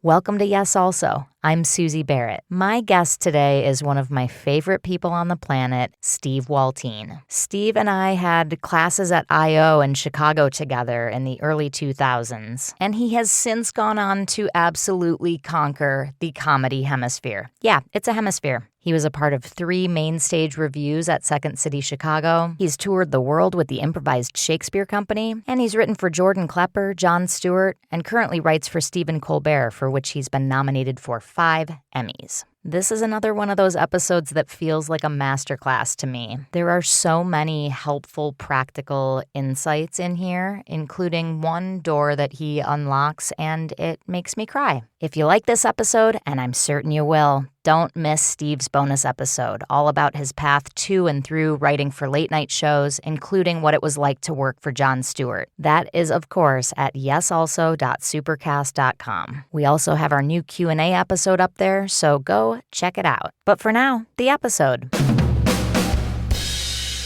Welcome to Yes Also. I'm Susie Barrett. My guest today is one of my favorite people on the planet, Steve Waltien. Steve and I had classes at I.O. in Chicago together in the early 2000s, and he has since gone on to absolutely conquer the comedy hemisphere. Yeah, it's a hemisphere. He was a part of 3 main stage revues at Second City Chicago. He's toured the world with the Improvised Shakespeare Company, and he's written for Jordan Klepper, Jon Stewart, and currently writes for Stephen Colbert, for which he's been nominated for 5 Emmys. This is another one of those episodes that feels like a masterclass to me. There are so many helpful, practical insights in here, including one door that he unlocks, and it makes me cry. If you like this episode, and I'm certain you will, don't miss Steve's bonus episode, all about his path to and through writing for late-night shows, including what it was like to work for Jon Stewart. That is, of course, at yesalso.supercast.com. We also have our new Q&A episode up there, so go check it out. But for now, the episode.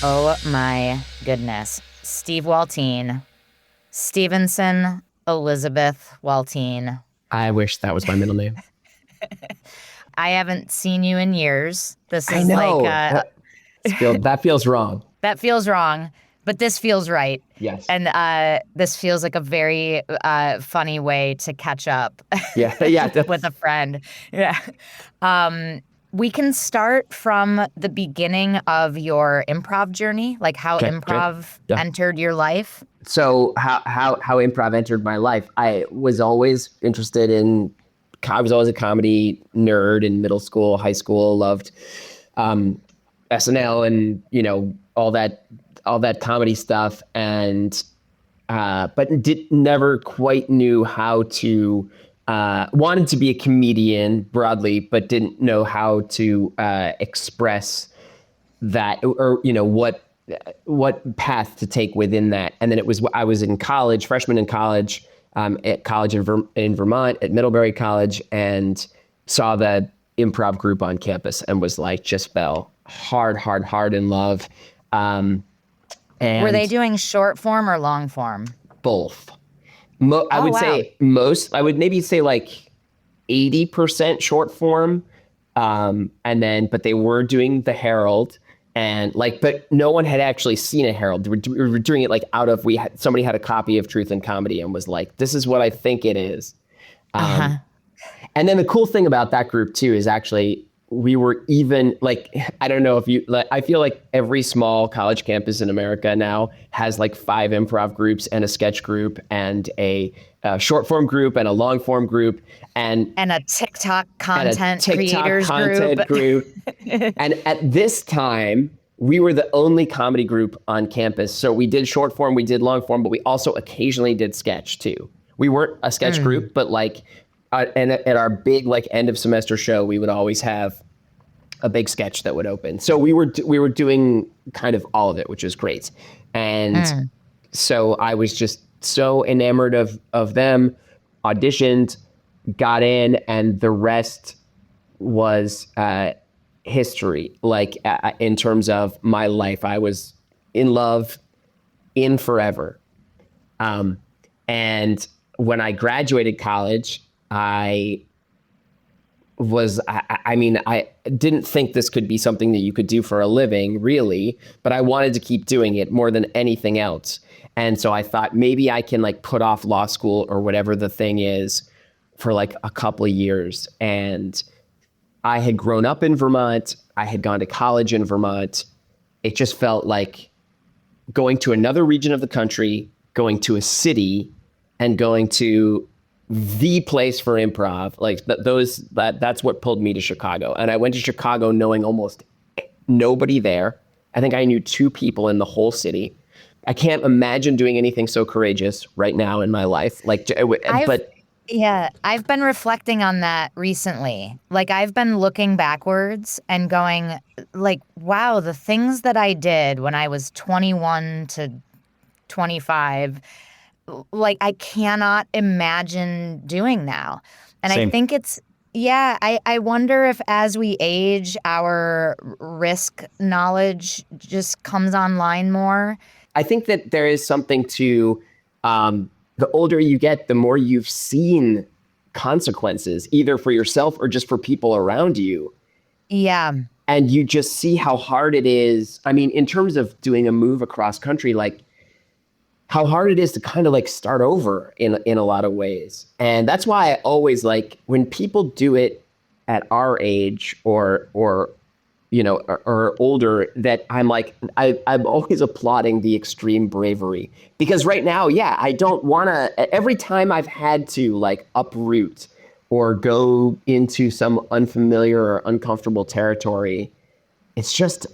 Oh my goodness. Steve Waltien. Stevenson Elizabeth Waltien. I wish that was my middle name. I haven't seen you in years. This is I know. like that feels wrong. That feels wrong, but this feels right. Yes. And this feels like a very funny way to catch up. Yeah. With a friend. Yeah. We can start from the beginning of your improv journey, like how improv entered your life. So how improv entered my life. I was always interested in. I was always a comedy nerd in middle school, high school. Loved SNL and all that comedy stuff, and but never quite knew how to. Wanted to be a comedian broadly, but didn't know how to express that, or what path to take within that. And then I was in college, freshman in college. At college in Vermont at Middlebury College, and saw the improv group on campus and was like, just fell hard in love. And were they doing short form or long form? Both. I would maybe say like 80% short form. But they were doing the Herald. And but no one had actually seen a Herald. We were doing it like somebody had a copy of Truth and Comedy and was like, this is what I think it is. And then the cool thing about that group too is actually we were even I don't know if I feel like every small college campus in America now has like 5 improv groups and a sketch group and a short form group and a long form group and a TikTok content creators group. And at this time, we were the only comedy group on campus. So we did short form, we did long form, but we also occasionally did sketch too. We weren't a sketch group, but and at our big end of semester show, we would always have a big sketch that would open. So we were doing kind of all of it, which is great. And so I was just so enamored of them, auditioned, got in, and the rest was history. In terms of my life, I was in love in forever. And when I graduated college, I didn't think this could be something that you could do for a living, really, but I wanted to keep doing it more than anything else. And so I thought maybe I can put off law school or whatever the thing is for a couple of years. And I had grown up in Vermont. I had gone to college in Vermont. It just felt like going to another region of the country, going to a city, and going to the place for improv. That's what pulled me to Chicago. And I went to Chicago knowing almost nobody there. I think I knew 2 people in the whole city. I can't imagine doing anything so courageous right now in my life. I've been reflecting on that recently. I've been looking backwards and going wow, the things that I did when I was 21 to 25, I cannot imagine doing now. And Same. I think I wonder if as we age, our risk knowledge just comes online more. I think that there is something to the older you get, the more you've seen consequences, either for yourself or just for people around you. Yeah. And you just see how hard it is. I mean, in terms of doing a move across country, like how hard it is to kind of like start over in a lot of ways. And that's why I always like when people do it at our age or or older, that I'm like, I'm always applauding the extreme bravery. Because right now, yeah, I don't want to, every time I've had to like uproot or go into some unfamiliar or uncomfortable territory, it's just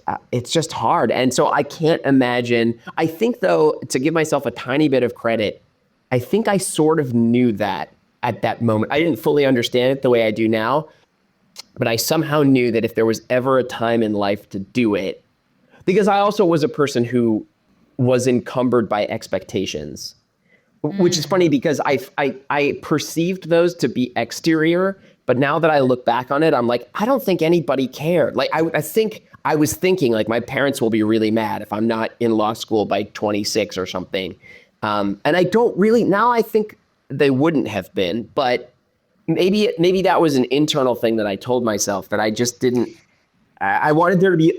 hard. And so I can't imagine. I think, though, to give myself a tiny bit of credit, I think I sort of knew that at that moment. I didn't fully understand it the way I do now, but I somehow knew that if there was ever a time in life to do it, because I also was a person who was encumbered by expectations, which is funny because I perceived those to be exterior, but now that I look back on it, I'm like, I don't think anybody cared. Like I think I was thinking like my parents will be really mad if I'm not in law school by 26 or something, and I don't really now. I think they wouldn't have been, but maybe that was an internal thing that I told myself that I just didn't. I wanted there to be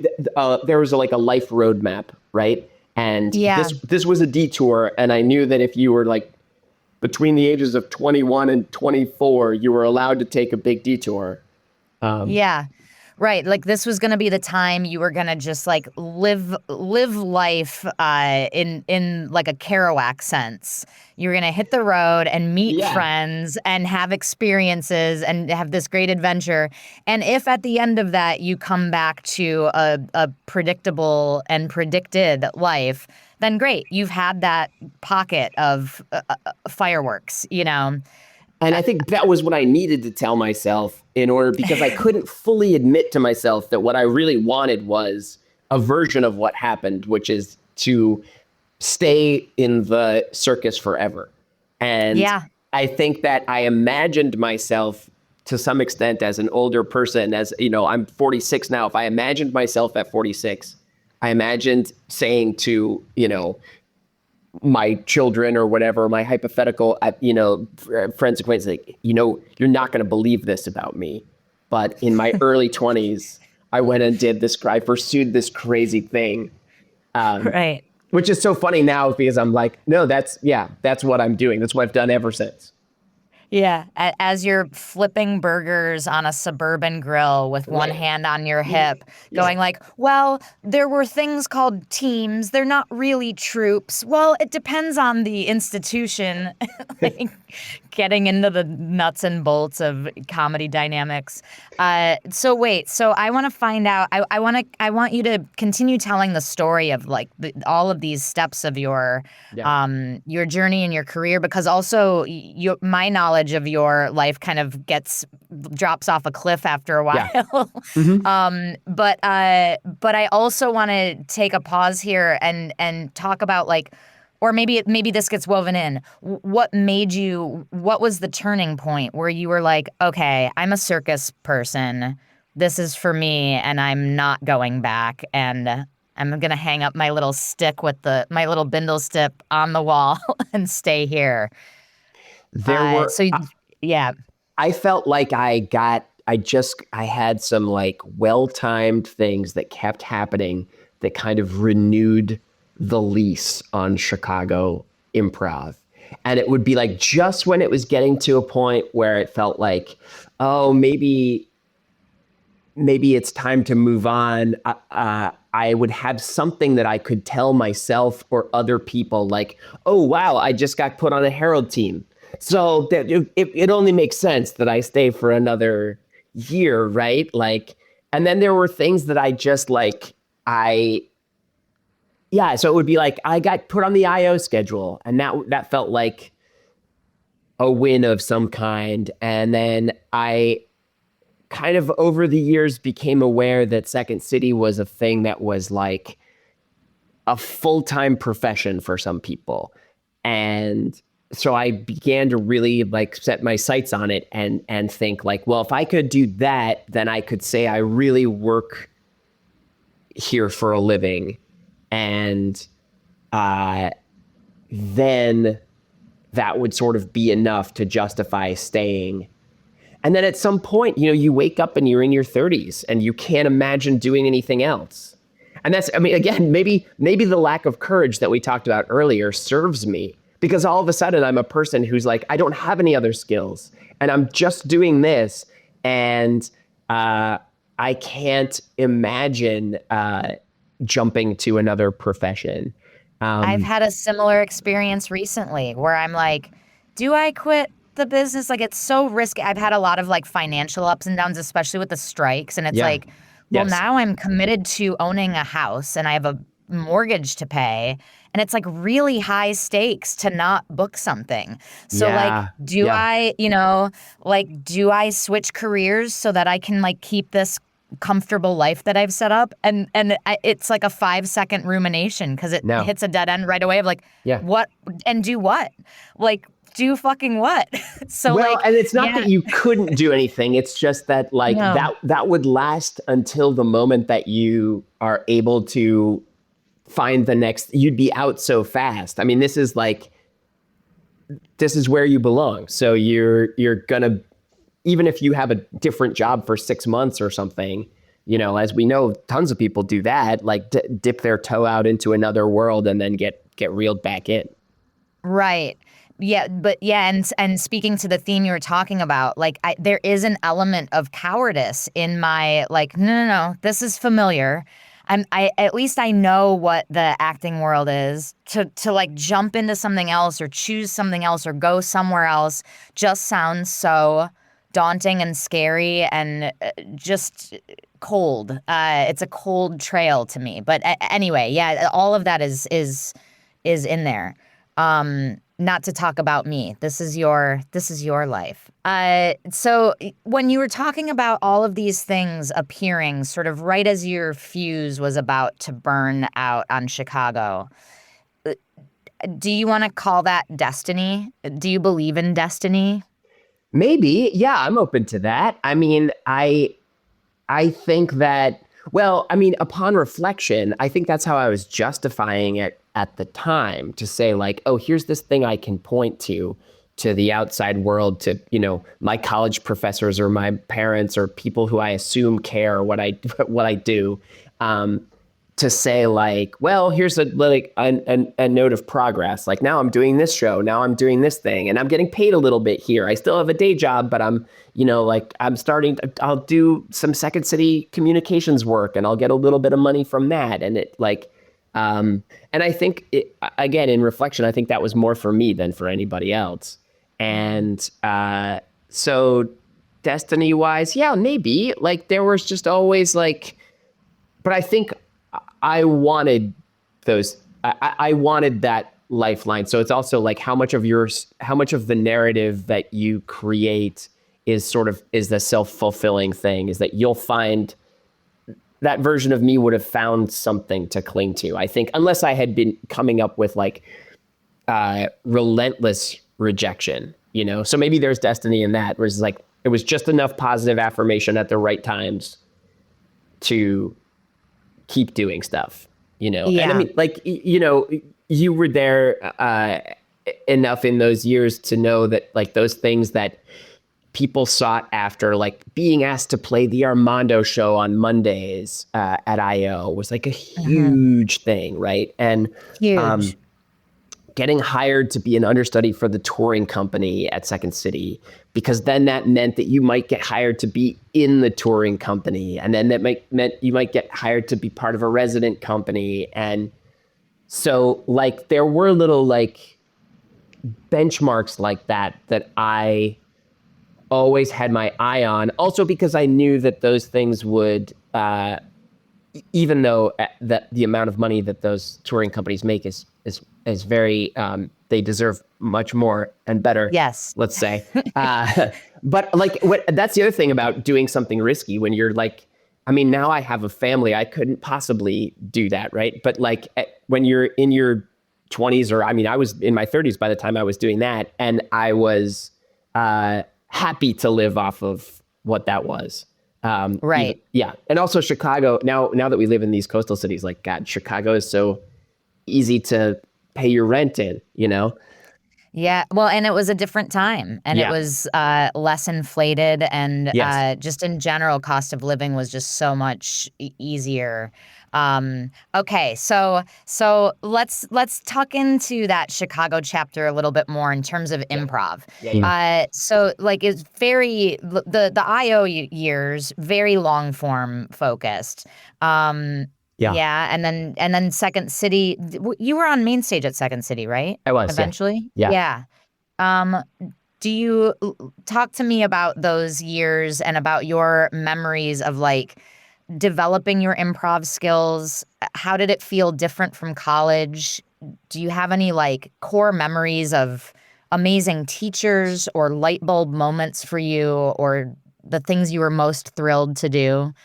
there was like a life roadmap, right? And Yeah. this was a detour, and I knew that if you were like between the ages of 21 and 24, you were allowed to take a big detour. Yeah. Right. Like this was going to be the time you were going to just like live life in like a Kerouac sense. You were going to hit the road and meet Yeah. friends and have experiences and have this great adventure. And if at the end of that you come back to a predictable and predicted life, then great. You've had that pocket of fireworks, you know? And I think that was what I needed to tell myself in order, because I couldn't fully admit to myself that what I really wanted was a version of what happened, which is to stay in the circus forever. And Yeah. I think that I imagined myself to some extent as an older person, as I'm 46 now. If I imagined myself at 46, I imagined saying to, my children or whatever, my hypothetical, friends, acquaintances, like, you're not going to believe this about me. But in my early 20s, I went and did this. I pursued this crazy thing, Right. which is so funny now because I'm like, no, that's what I'm doing. That's what I've done ever since. Yeah, as you're flipping burgers on a suburban grill with one Right. hand on your hip, Yeah. going like, well, there were things called teams. They're not really troops. Well, it depends on the institution. Like, getting into the nuts and bolts of comedy dynamics. So I want to find out. I want you to continue telling the story of like all of these steps of your journey in your career, because also my knowledge of your life kind of drops off a cliff after a while. Yeah. Mm-hmm. But I also want to take a pause here and talk about like, or maybe this gets woven in. What was the turning point where you were like, okay, I'm a circus person. This is for me and I'm not going back, and I'm going to hang up my little stick with my little bindle stick on the wall and stay here. There were, Yeah. I felt like I had some like well-timed things that kept happening that kind of renewed the lease on Chicago improv. And it would be like just when it was getting to a point where it felt like, oh, maybe it's time to move on. I would have something that I could tell myself or other people like, oh, wow, I just got put on a Herald team. So that it only makes sense that I stay for another year, right? Like, and then there were things that I just like, so it would be like I got put on the IO schedule, and that felt like a win of some kind. And then I kind of over the years became aware that Second City was a thing that was like a full-time profession for some people. And so I began to really like set my sights on it and think like, well, if I could do that, then I could say I really work here for a living. And then that would sort of be enough to justify staying. And then at some point, you wake up and you're in your 30s and you can't imagine doing anything else. And that's, I mean, again, maybe the lack of courage that we talked about earlier serves me, because all of a sudden I'm a person who's like, I don't have any other skills and I'm just doing this. And I can't imagine jumping to another profession. I've had a similar experience recently where I'm like, do I quit the business? Like, it's so risky. I've had a lot of like financial ups and downs, especially with the strikes. And it's Yeah. like, well, Yes. now I'm committed to owning a house and I have a mortgage to pay. And it's like really high stakes to not book something. So, like, Yeah. do Yeah. I, do I switch careers so that I can like keep this comfortable life that I've set up? It's like a 5-second rumination because it No. hits a dead end right away of like, Yeah. what and do what? Like, do fucking what? So Well, like, and it's not yeah, that you couldn't do anything. It's just that like no, that would last until the moment that you are able to find the next. You'd be out so fast. I mean, this is where you belong. So you're gonna, even if you have a different job for 6 months or something, as we know, tons of people do that, like dip their toe out into another world and then get reeled back in. right. Yeah, but yeah, and speaking to the theme you were talking about, like there is an element of cowardice in my like, no, this is familiar. I at least I know what the acting world is. To like jump into something else or choose something else or go somewhere else just sounds so daunting and scary and just cold. It's a cold trail to me. But anyway, yeah, all of that is in there. Not to talk about me. This is your life. So when you were talking about all of these things appearing sort of right as your fuse was about to burn out on Chicago, do you want to call that destiny? Do you believe in destiny? Maybe, yeah, I'm open to that. I mean, I think that, well, I mean, upon reflection, I think that's how I was justifying it at the time, to say like, oh, here's this thing I can point to the outside world, to, my college professors or my parents or people who I assume care what I what I do. To say like, well, here's a note of progress. Like, now I'm doing this show, now I'm doing this thing, and I'm getting paid a little bit here. I still have a day job, but I'm, I'll do some Second City communications work and I'll get a little bit of money from that. And it like, and I think again, in reflection, I think that was more for me than for anybody else. And so destiny wise, yeah, maybe like there was just always like, but I think I wanted those. I wanted that lifeline. So it's also like how much of the narrative that you create is the self-fulfilling thing. Is that you'll find that version of me would have found something to cling to. I think unless I had been coming up with like relentless rejection, So maybe there's destiny in that, where it's like it was just enough positive affirmation at the right times to keep doing stuff, Yeah. And I mean, like, you were there enough in those years to know that like those things that people sought after, like being asked to play the Armando show on Mondays at IO was like a huge thing, right? And Huge. getting hired to be an understudy for the touring company at Second City, because then that meant that you might get hired to be in the touring company. And then that meant you might get hired to be part of a resident company. And so like there were little like benchmarks like that I always had my eye on. Also because I knew that those things would, even though the amount of money that those touring companies make is very, they deserve much more and better. Yes. Let's say. But like, that's the other thing about doing something risky when you're like, I mean, now I have a family, I couldn't possibly do that, right? But like when you're in your 20s, or I mean, I was in my 30s by the time I was doing that, and I was happy to live off of what that was. Right. Yeah. And also Chicago, now that we live in these coastal cities, like God, Chicago is so easy to pay your rent in, Yeah, well, and it was a different time, and it Yeah. was less inflated, and Yes. just in general, cost of living was just so much easier. Okay, so let's tuck into that Chicago chapter a little bit more in terms of Yeah. improv. Yeah. Yeah. So like it's very the IO years very long form focused. Um, Yeah. yeah, and then Second City. You were on main stage at Second City, right? I was. Yeah. Eventually? Yeah. Yeah. Um, do you talk to me about those years and about your memories of like developing your improv skills? How did it feel different from college? Do you have any like core memories of amazing teachers or light bulb moments for you or the things you were most thrilled to do?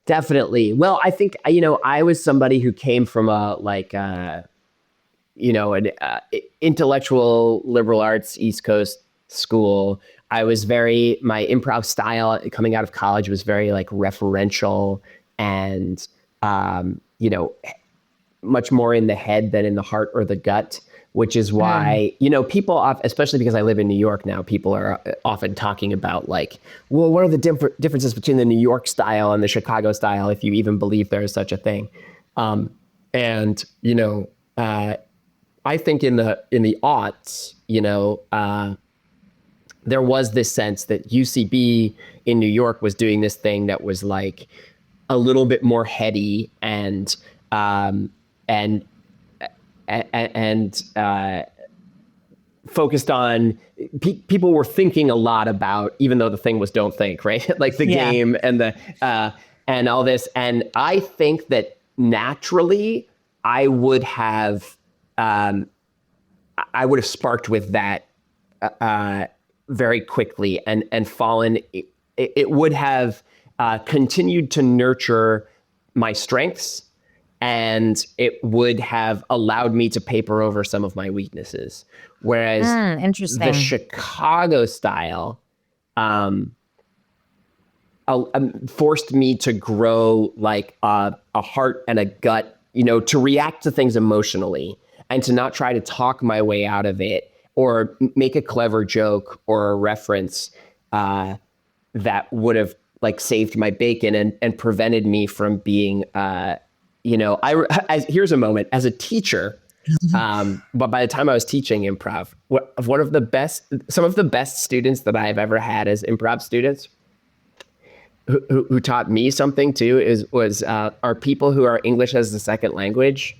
Definitely. Well, I think, I was somebody who came from an intellectual liberal arts East Coast school. My improv style coming out of college was very like referential and, um, you know, much more in the head than in the heart or the gut, which is Mm, why, people, especially because I live in New York now, people are often talking about like, well, what are the differences between the New York style and the Chicago style, if you even believe there is such a thing? And, I think in the aughts, there was this sense that UCB in New York was doing this thing that was like a little bit more heady um, and and focused on people were thinking a lot about, even though the thing was don't think, right? Like the yeah. game and all this. And I think that naturally I would have um, I would have sparked with that uh, very quickly and fallen. It would have continued to nurture my strengths, and it would have allowed me to paper over some of my weaknesses. Whereas the Interesting. Chicago style forced me to grow like a heart and a gut, to react to things emotionally and to not try to talk my way out of it or make a clever joke or a reference that would have like saved my bacon and prevented me from being, here's a moment as a teacher. But by the time I was teaching improv, some of the best students that I've ever had as improv students who taught me something too are people who are English as a second language,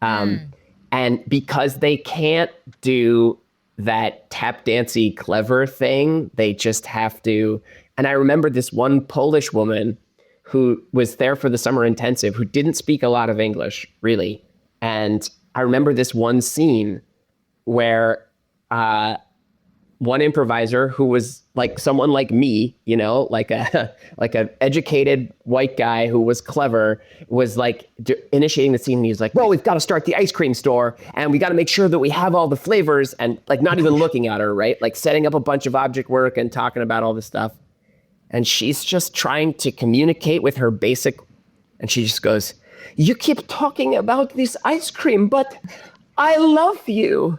Mm, and because they can't do that tap dancey clever thing, they just have to. And I remember this one Polish woman who was there for the summer intensive who didn't speak a lot of English really, and I remember this one scene where one improviser who was like someone like me, like a like an educated white guy who was clever, was like initiating the scene. And he was like, "Well, we've got to start the ice cream store, and we got to make sure that we have all the flavors." And like not even looking at her, right? Like setting up a bunch of object work and talking about all this stuff. And she's just trying to communicate with her basic, and she just goes, "You keep talking about this ice cream, but I love you.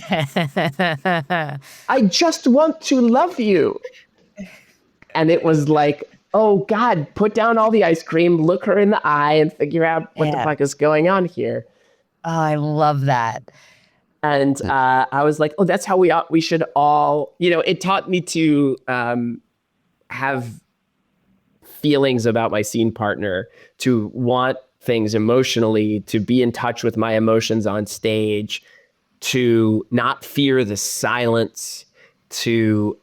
I just want to love you." And it was like, oh God, put down all the ice cream, look her in the eye, and figure out what the yeah. fuck is going on here. Oh, I love that. And I was like, oh, that's how we should all, it taught me to have feelings about my scene partner, to want things emotionally, to be in touch with my emotions on stage, to not fear the silence, to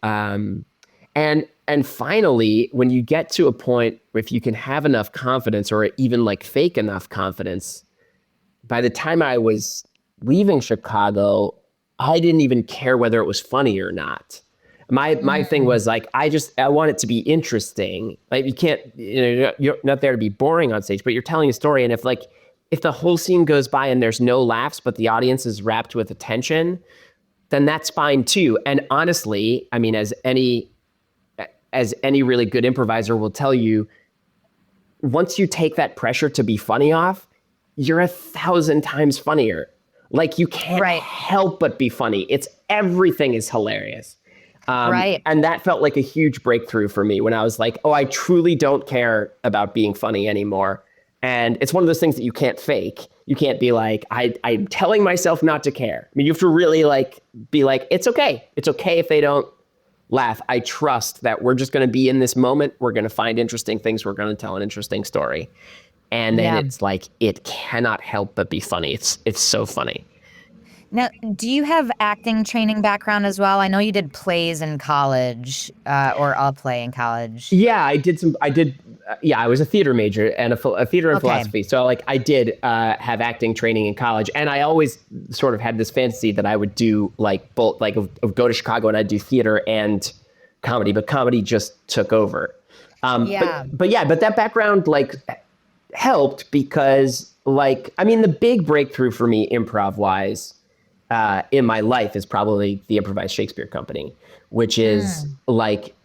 and finally, when you get to a point where if you can have enough confidence or even like fake enough confidence, by the time I was leaving Chicago, I didn't even care whether it was funny or not. My thing Mm, was like, I want it to be interesting. Like you can't, you're not there to be boring on stage, but you're telling a story. And if the whole scene goes by and there's no laughs, but the audience is wrapped with attention, then that's fine too. And honestly, I mean, as any really good improviser will tell you, once you take that pressure to be funny off, you're 1,000 times funnier. Like you can't Right. help but be funny. Everything is hilarious. Right. And that felt like a huge breakthrough for me when I was like, oh, I truly don't care about being funny anymore. And it's one of those things that you can't fake. You can't be like, I'm telling myself not to care. I mean, you have to really like be like, it's okay. It's okay if they don't laugh. I trust that we're just going to be in this moment. We're going to find interesting things. We're going to tell an interesting story. And then Yeah. it's like, it cannot help but be funny. It's so funny. Now, do you have acting training background as well? I know you did plays in college, or a play in college. Yeah, yeah, I was a theater major and a theater and Okay. philosophy. So like I did have acting training in college, and I always sort of had this fantasy that I would do like both, like of go to Chicago and I'd do theater and comedy, but comedy just took over. Yeah. But that background like helped because like, I mean, the big breakthrough for me improv wise in my life is probably the Improvised Shakespeare Company, which is like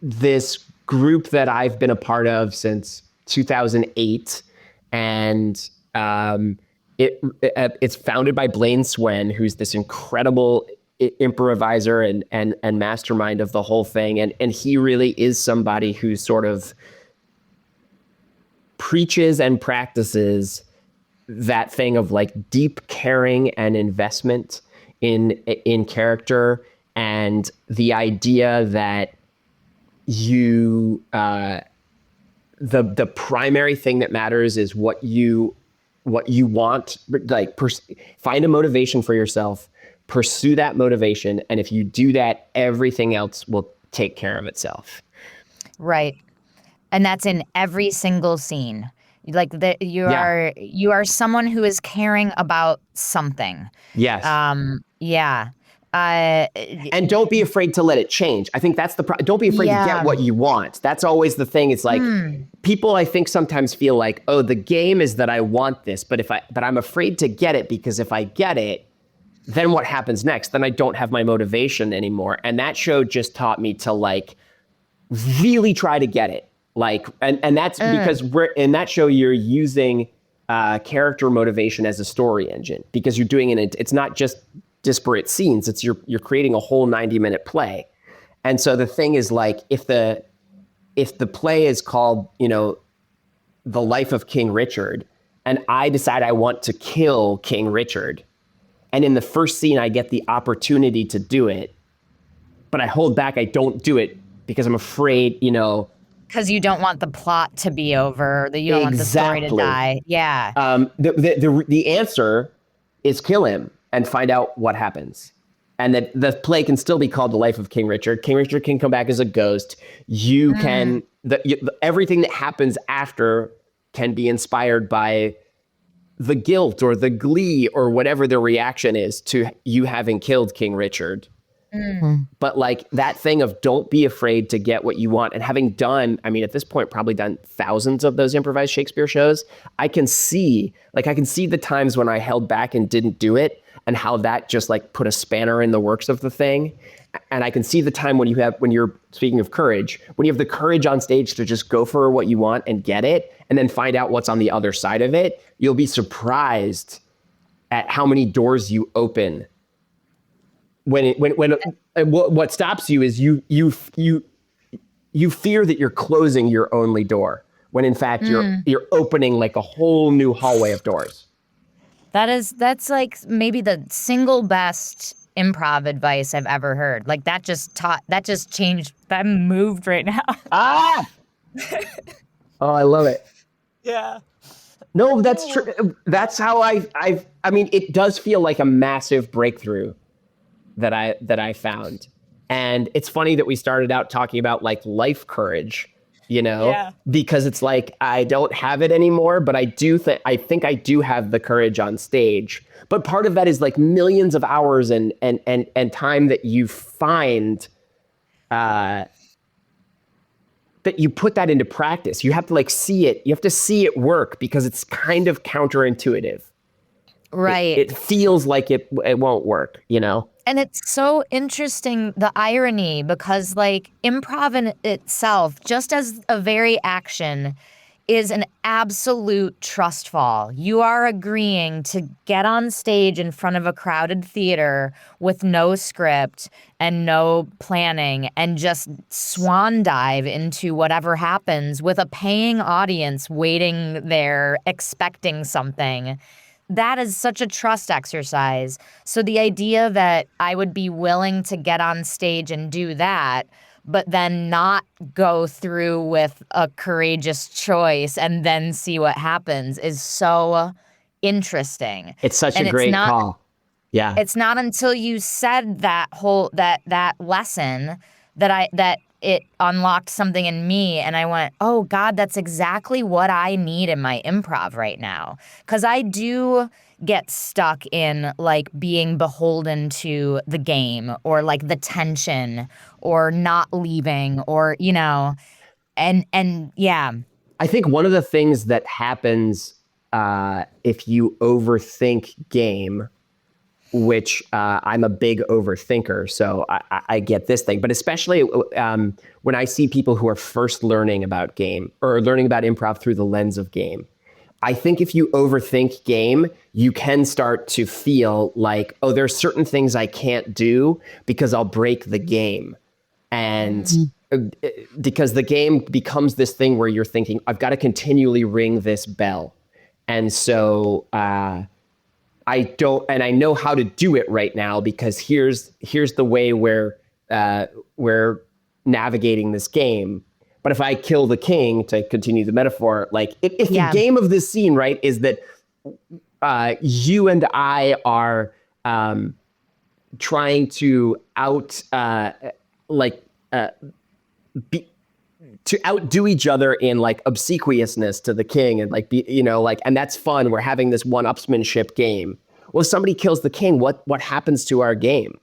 this group that I've been a part of since 2008. And it's founded by Blaine Swen, who's this incredible improviser and mastermind of the whole thing. And he really is somebody who sort of preaches and practices that thing of like deep caring and investment in character, and the idea that you the primary thing that matters is what you want. Like find a motivation for yourself, pursue that motivation, and if you do that, everything else will take care of itself. Right. And that's in every single scene. Like you are someone who is caring about something. Yes. Yeah. And don't be afraid to let it change. I think that's don't be afraid to get what you want. That's always the thing. It's like people, I think, sometimes feel like, oh, the game is that I want this, but I'm afraid to get it because if I get it, then what happens next? Then I don't have my motivation anymore. And that show just taught me to like really try to get it. Like, and that's because we're in that show, you're using character motivation as a story engine, because you're doing it. It's not just disparate scenes. It's you're creating a whole 90-minute play. And so the thing is like, if the play is called, The Life of King Richard, and I decide I want to kill King Richard, and in the first scene I get the opportunity to do it, but I hold back, I don't do it because I'm afraid, because you don't want the plot to be over, that you don't want the story to die. Yeah. The answer is kill him and find out what happens. And that the play can still be called The Life of King Richard. King Richard can come back as a ghost. You can, everything that happens after can be inspired by the guilt or the glee or whatever the reaction is to you having killed King Richard. But like that thing of don't be afraid to get what you want, and having done, I mean, at this point, probably done thousands of those Improvised Shakespeare shows, I can see the times when I held back and didn't do it, and how that just like put a spanner in the works of the thing. And I can see the time when you're speaking of courage, when you have the courage on stage to just go for what you want and get it, and then find out what's on the other side of it, you'll be surprised at how many doors you open. When what stops you is you fear that you're closing your only door, when in fact you're opening like a whole new hallway of doors. That's like maybe the single best improv advice I've ever heard. Like that just changed. I'm moved right now. Oh, I love it. Yeah. No, that's true. That's how I mean, it does feel like a massive breakthrough that I found. And it's funny that we started out talking about like life courage, because it's like, I don't have it anymore, but I think I do have the courage on stage. But part of that is like millions of hours and time that you find, that you put that into practice. You have to like see it. You have to see it work, because it's kind of counterintuitive. Right. It feels like it won't work, And it's so interesting, the irony, because like improv in itself, just as a very action, is an absolute trust fall. You are agreeing to get on stage in front of a crowded theater with no script and no planning and just swan dive into whatever happens with a paying audience waiting there expecting something. That is such a trust exercise. So the idea that I would be willing to get on stage and do that, but then not go through with a courageous choice and then see what happens is so interesting. It's such a And great call. Yeah. it's not until you said that lesson that it unlocked something in me, and I went, "Oh God, that's exactly what I need in my improv right now." Because I do get stuck in like being beholden to the game or like the tension or not leaving or and yeah. I think one of the things that happens if you overthink game, which I'm a big overthinker, so I get this thing. But especially when I see people who are first learning about game or learning about improv through the lens of game, I think if you overthink game, you can start to feel like, oh, there's certain things I can't do because I'll break the game. And because the game becomes this thing where you're thinking, I've got to continually ring this bell. And so I know how to do it right now because here's the way we're navigating this game. But if I kill the king, to continue the metaphor, like if the game of this scene, right, is that you and I are trying to outdo each other in like obsequiousness to the king and like and that's fun. We're having this one-upsmanship game. Well, if somebody kills the king, what happens to our game?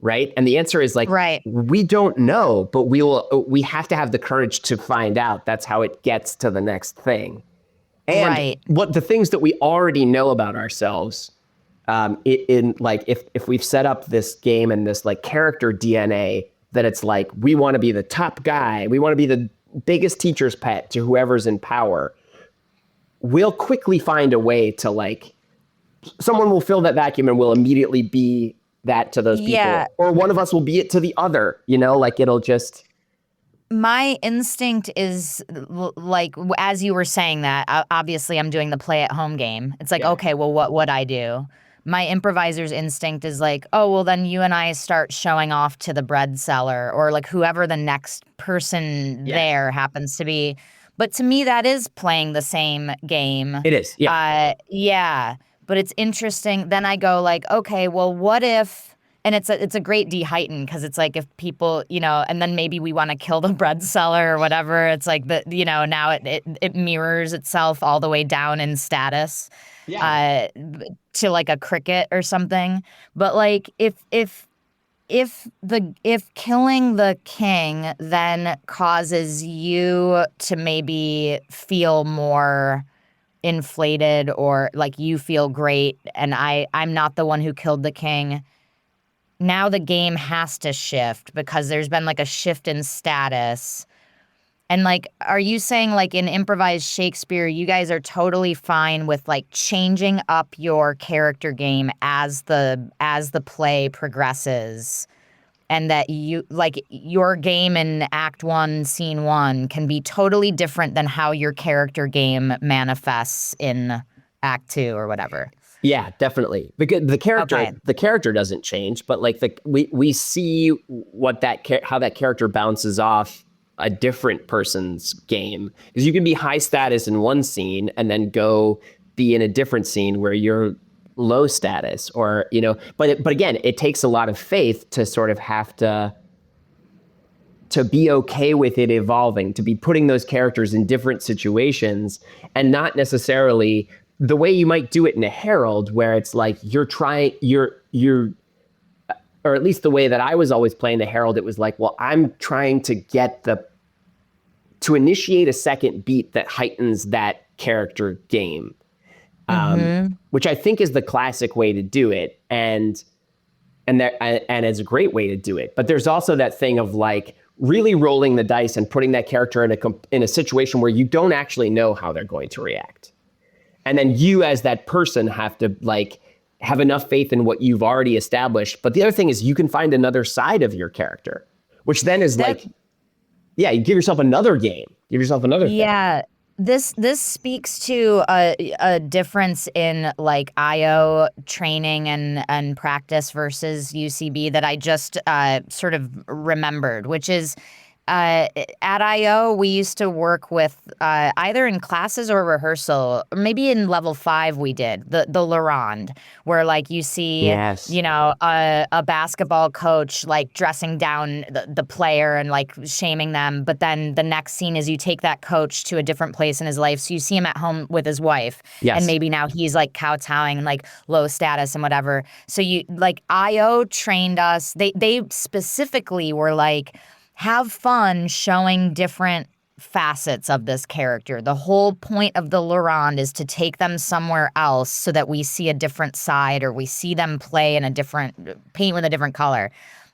Right? And the answer is like, right. We don't know, but we have to have the courage to find out. That's how it gets to the next thing. And what the things that we already know about ourselves, in like if we've set up this game and this like character DNA, that it's like we want to be the top guy, we want to be the biggest teacher's pet to whoever's in power. We'll quickly find a way to like someone will fill that vacuum and we'll immediately be that to those people, or one of us will be it to the other, like it'll just. My instinct is like, as you were saying that, obviously I'm doing the play at home game. It's like, okay, well, what would I do? My improviser's instinct is like, oh, well, then you and I start showing off to the bread seller or like whoever the next person there happens to be. But to me, that is playing the same game. It is. Yeah. Yeah. But it's interesting. Then I go like, okay, well, what if, and it's a great de-heighten because it's like if people, and then maybe we want to kill the bread seller or whatever. It's like now it mirrors itself all the way down in status to like a cricket or something. But like if killing the king then causes you to maybe feel more inflated or like you feel great and I'm not the one who killed the king, now the game has to shift because there's been like a shift in status. And like, are you saying like in Improvised Shakespeare, you guys are totally fine with like changing up your character game as the play progresses? And that you like your game in Act 1, Scene 1 can be totally different than how your character game manifests in Act 2 or whatever. Yeah, definitely. Because the character doesn't change, but like we see what how that character bounces off a different person's game. Because you can be high status in one scene and then go be in a different scene where you're low status or but again it takes a lot of faith to sort of have to be okay with it evolving, to be putting those characters in different situations and not necessarily the way you might do it in a Herald where it's like you're or at least the way that I was always playing the Herald, it was like, well, I'm trying to to initiate a second beat that heightens that character game. Which I think is the classic way to do it, and it's a great way to do it. But there's also that thing of like really rolling the dice and putting that character in a situation where you don't actually know how they're going to react. And then you as that person have to like have enough faith in what you've already established. But the other thing is you can find another side of your character, which then is you give yourself another game, give yourself another thing. Yeah. This speaks to a difference in like IO training and practice versus UCB that I just sort of remembered, which is at IO, we used to work with either in classes or rehearsal, or maybe in level 5 we did, the Laurent, where like you see, Yes. a basketball coach like dressing down the player and like shaming them. But then the next scene is you take that coach to a different place in his life. So you see him at home with his wife. Yes. And maybe now he's like kowtowing and like low status and whatever. So you like IO trained us. They specifically were like, have fun showing different facets of this character. The whole point of the Laurent is to take them somewhere else so that we see a different side or we see them play in a different, paint with a different color.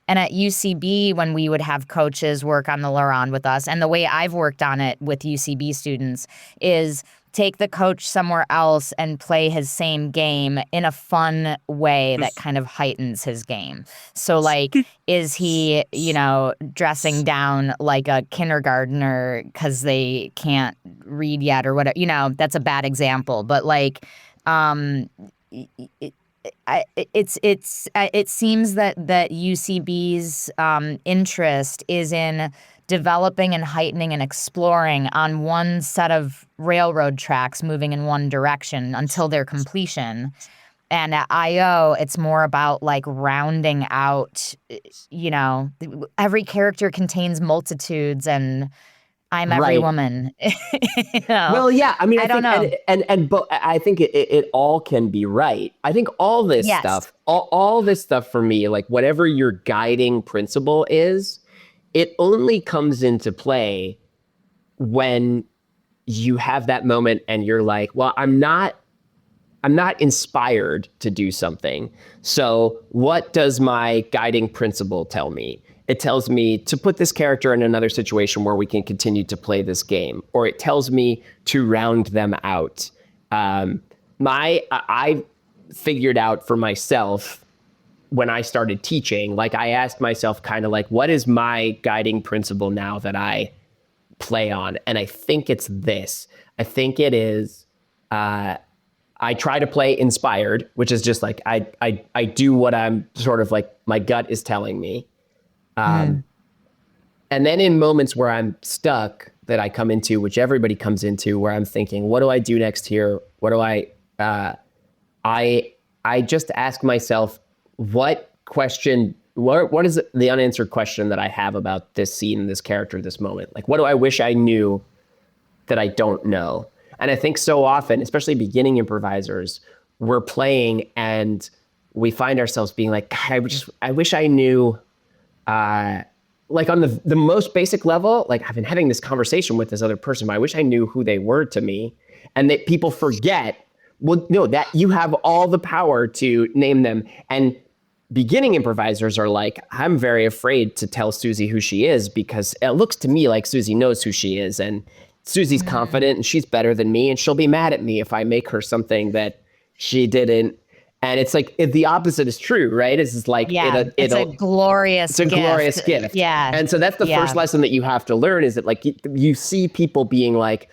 And at UCB, when we would have coaches work on the Laurent with us, and the way I've worked on it with UCB students is take the coach somewhere else and play his same game in a fun way that kind of heightens his game. So like, is he, dressing down like a kindergartner because they can't read yet or whatever, that's a bad example. But like, it seems that UCB's interest is in developing and heightening and exploring on one set of railroad tracks moving in one direction until their completion. And at IO, it's more about like rounding out, every character contains multitudes and I'm every woman. Well, yeah. I mean, I don't think, know. But I think it all can be right. I think all this stuff, all this stuff for me, like whatever your guiding principle is, it only comes into play when you have that moment and you're like, well, I'm not inspired to do something. So what does my guiding principle tell me? It tells me to put this character in another situation where we can continue to play this game, or it tells me to round them out. I figured out for myself when I started teaching, like I asked myself kind of like, what is my guiding principle now that I play on? And I think it's this. I think it is, I try to play inspired, which is just like, I do what I'm sort of like, my gut is telling me. And then in moments where I'm stuck that I come into, which everybody comes into, where I'm thinking, what do I do next here? What do I just ask myself, what is the unanswered question that I have about this scene, this character, this moment? Like, what do I wish I knew that I don't know? And I think so often, especially beginning improvisers, we're playing and we find ourselves being like, I wish I knew, like on the most basic level, like I've been having this conversation with this other person, but I wish I knew who they were to me. And that people forget, well, no, that you have all the power to name them. And beginning improvisers are like, I'm very afraid to tell Susie who she is because it looks to me like Susie knows who she is. And Susie's confident and she's better than me. And she'll be mad at me if I make her something that she didn't. And it's like, the opposite is true, right? It's just like, it's a glorious gift. Yeah. And so that's the first lesson that you have to learn is that like, you see people being like,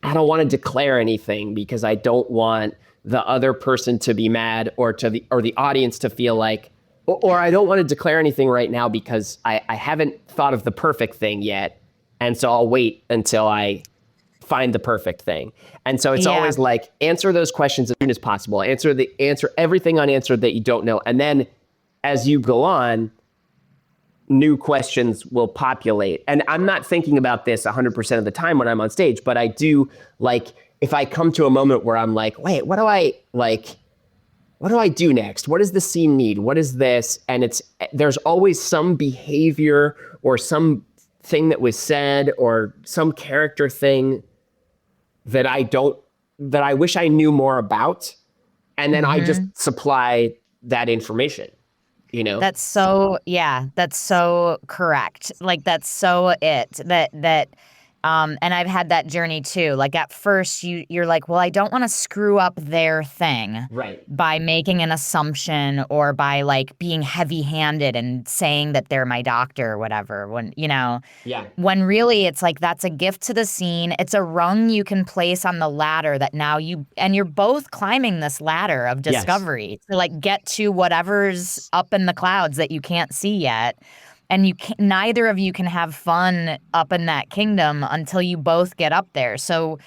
I don't want to declare anything because I don't want the other person to be mad or the audience to feel like, or I don't want to declare anything right now because I haven't thought of the perfect thing yet. And so I'll wait until I find the perfect thing. And so it's always like, answer those questions as soon as possible. Answer everything unanswered that you don't know. And then as you go on, new questions will populate. And I'm not thinking about this 100% of the time when I'm on stage, but I do, like, if I come to a moment where I'm like, wait, what do I do next? What does the scene need? What is this? And there's always some behavior or some thing that was said or some character thing that I wish I knew more about. And then I just supply that information. That's so correct. Like that's so it that and I've had that journey too. Like at first you're like, well, I don't want to screw up their thing Right. by making an assumption or by like being heavy-handed and saying that they're my doctor or whatever. Yeah. When really it's like that's a gift to the scene. It's a rung you can place on the ladder that now you're both climbing this ladder of Yes. discovery to like get to whatever's up in the clouds that you can't see yet. And neither of you can have fun up in that kingdom until you both get up there. So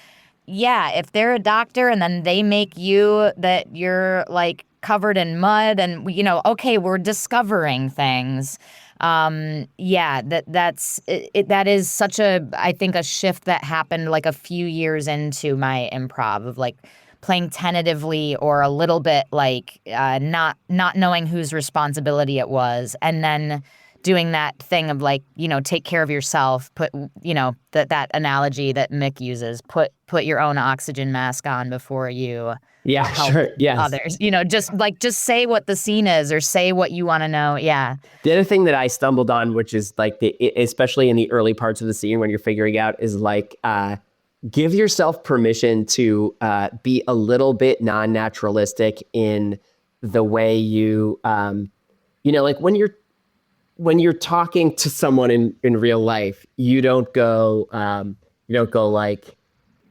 yeah, if they're a doctor and then they make you that you're like covered in mud and okay, we're discovering things. Yeah, that is such I think a shift that happened like a few years into my improv of like playing tentatively or a little bit like not knowing whose responsibility it was, and then doing that thing of like, take care of yourself, put, that analogy that Mick uses, put your own oxygen mask on before you Yeah, help sure. Yes. others. Just say what the scene is or say what you want to know. Yeah. The other thing that I stumbled on, which is like especially in the early parts of the scene when you're figuring out, is like give yourself permission to be a little bit non-naturalistic in the way you, like when you're talking to someone in real life, you don't go like,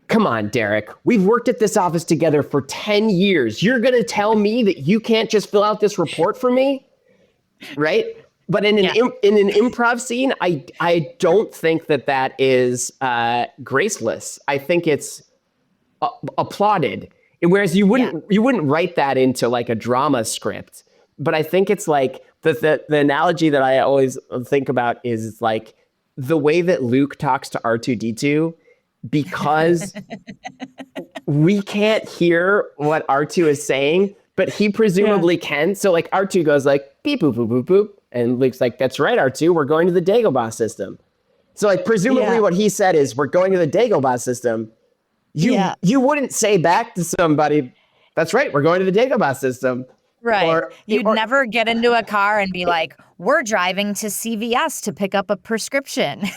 come on, Derek, we've worked at this office together for 10 years. You're going to tell me that you can't just fill out this report for me? Right. But in an improv scene, I don't think that is graceless. I think it's applauded. Whereas you wouldn't write that into like a drama script. But I think it's like the analogy that I always think about is like the way that Luke talks to R2-D2, because we can't hear what R2 is saying, but he presumably can. So like R2 goes like beep boop boop boop boop, and Luke's like, that's right, R2, we're going to the Dagobah system. So like presumably what he said is we're going to the Dagobah system. You wouldn't say back to somebody, that's right, we're going to the Dagobah system. Right. You'd never get into a car and be like, we're driving to CVS to pick up a prescription.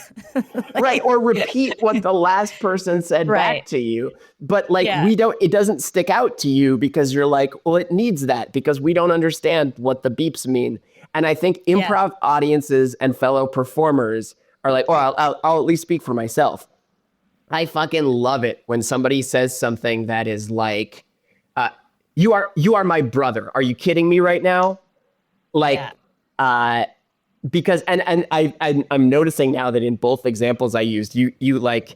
Right. Or repeat what the last person said back to you. But like, it doesn't stick out to you because you're like, well, it needs that because we don't understand what the beeps mean. And I think improv audiences and fellow performers are like, I'll at least speak for myself. I fucking love it when somebody says something that is like, you are my brother. Are you kidding me right now? Like, because I'm noticing now that in both examples I used, you like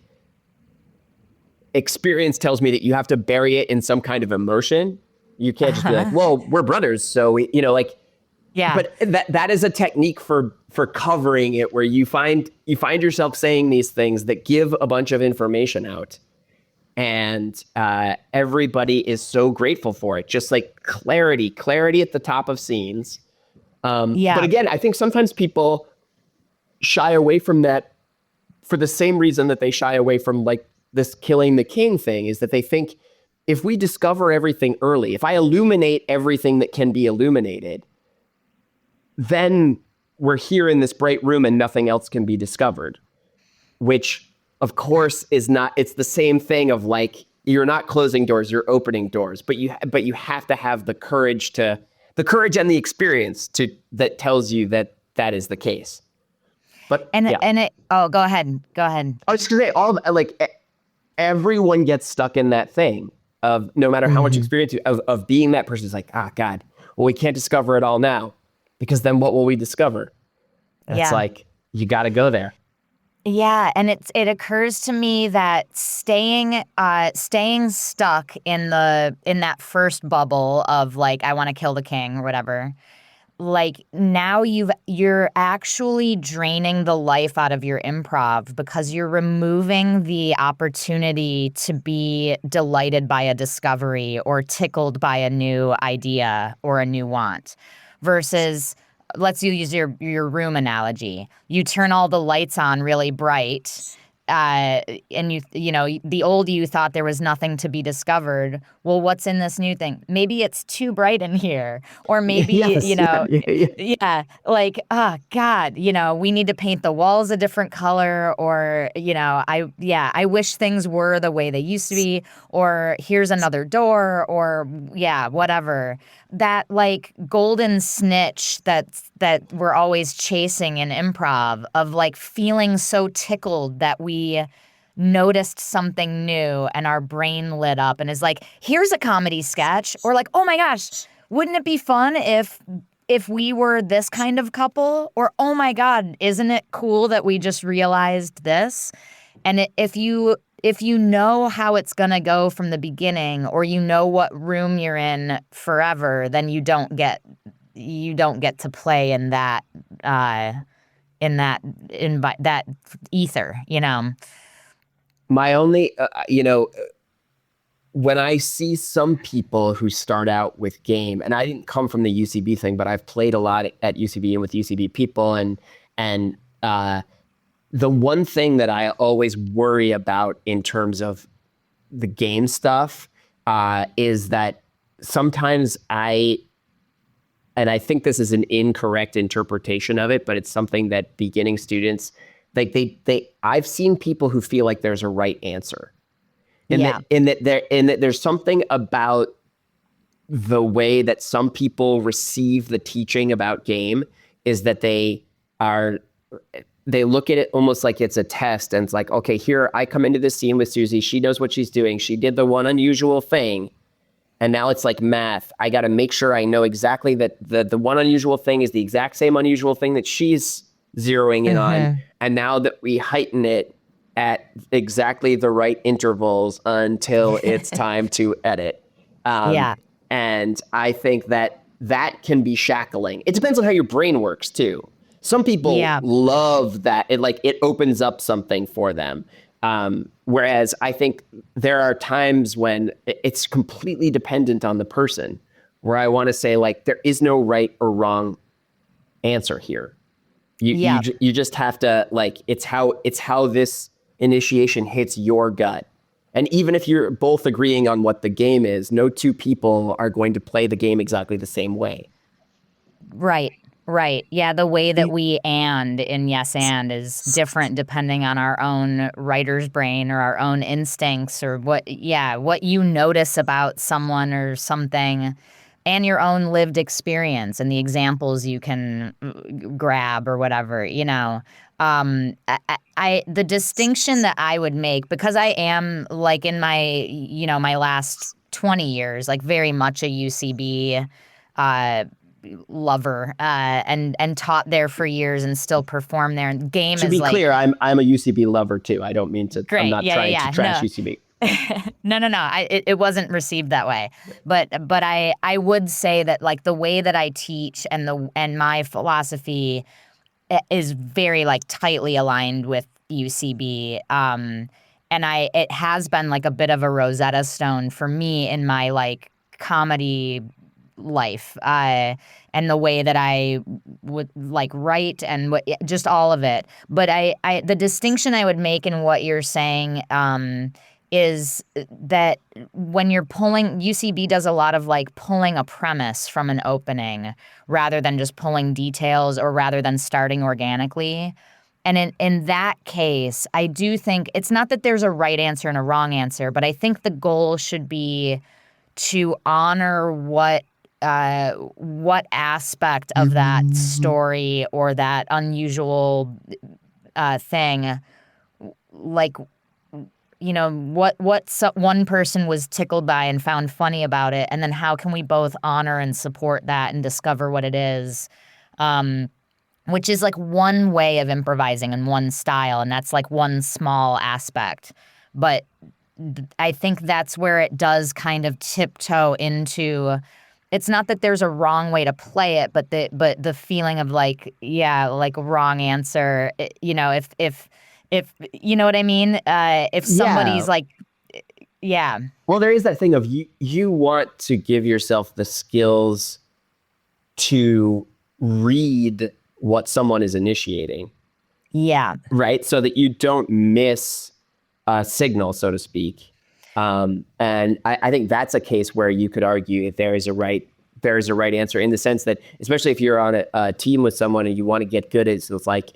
experience tells me that you have to bury it in some kind of emotion. You can't just be like, well, we're brothers, so But that is a technique for covering it, where you find yourself saying these things that give a bunch of information out. And everybody is so grateful for it. Just like clarity at the top of scenes. But again, I think sometimes people shy away from that for the same reason that they shy away from like this killing the king thing, is that they think if we discover everything early, if I illuminate everything that can be illuminated, then we're here in this bright room and nothing else can be discovered, which of course is not. It's the same thing of like, you're not closing doors, you're opening doors, but you have to have the courage and the experience that tells you that is the case. But go ahead. I was just gonna say everyone gets stuck in that thing of no matter how much experience of being that person is like, God, well, we can't discover it all now because then what will we discover? It's like, you got to go there. Yeah, and it occurs to me that staying stuck in that first bubble of like, I want to kill the king or whatever, like now you're actually draining the life out of your improv because you're removing the opportunity to be delighted by a discovery or tickled by a new idea or a new want, versus, let's use your room analogy. You turn all the lights on really bright and you know, the old you thought there was nothing to be discovered. Well, what's in this new thing? Maybe it's too bright in here, or maybe, Yes, yeah. yeah, like, oh God, we need to paint the walls a different color, or, I wish things were the way they used to be, or here's another door, or yeah, whatever. That like golden snitch that we're always chasing in improv, of like feeling so tickled that we noticed something new and our brain lit up and is like, here's a comedy sketch, or like, oh my gosh, wouldn't it be fun if we were this kind of couple, or oh my God, isn't it cool that we just realized this? And if you know how it's gonna go from the beginning, or you know what room you're in forever, then you don't get to play in that that ether. My only, when I see some people who start out with game, and I didn't come from the UCB thing, but I've played a lot at UCB and with UCB people, and the one thing that I always worry about in terms of the game stuff is that sometimes and I think this is an incorrect interpretation of it, but it's something that beginning students, like I've seen people who feel like there's a right answer. And Yeah. that there's something about the way that some people receive the teaching about game is that they look at it almost like it's a test, and it's like, okay, here I come into this scene with Susie. She knows what she's doing. She did the one unusual thing. And now it's like math. I got to make sure I know exactly that the one unusual thing is the exact same unusual thing that she's zeroing in on. And now that we heighten it at exactly the right intervals until it's time to edit. Yeah. And I think that can be shackling. It depends on how your brain works too. Some people Yeah. love that. It opens up something for them. Whereas I think there are times when it's completely dependent on the person, where I want to say, like, there is no right or wrong answer here. You just have to, like, it's how this initiation hits your gut. And even if you're both agreeing on what the game is, no two people are going to play the game exactly the same way. Right. Right. Yeah, the way that we and in yes and is different depending on our own writer's brain or our own instincts, or what you notice about someone or something, and your own lived experience and the examples you can grab or whatever. The distinction that I would make, because I am, like, in my my last 20 years, like, very much a UCB lover, and taught there for years and still perform there. And game To is be like, clear, I'm a UCB lover too. I don't mean to. great. I'm not trying to trash No. UCB. No. It wasn't received that way. But I would say that, like, the way that I teach and my philosophy is very, like, tightly aligned with UCB. And it has been like a bit of a Rosetta Stone for me in my, like, comedy life, and the way that I would, like, write and just all of it. But the distinction I would make in what you're saying is that when you're pulling, UCB does a lot of, like, pulling a premise from an opening rather than just pulling details, or rather than starting organically. And in that case, I do think it's not that there's a right answer and a wrong answer, but I think the goal should be to honor what aspect of that story or that unusual thing, like, what one person was tickled by and found funny about it, and then how can we both honor and support that and discover what it is, which is, like, one way of improvising and one style, and that's, like, one small aspect. But I think that's where it does kind of tiptoe into, it's not that there's a wrong way to play it, but the feeling of, like, like, wrong answer, if you know what I mean? If somebody's like, yeah. Well, there is that thing of you want to give yourself the skills to read what someone is initiating. Yeah. right? So that you don't miss a signal, so to speak. And I think that's a case where you could argue if there is a right answer, in the sense that, especially if you're on a team with someone and you want to get good at it, so it's like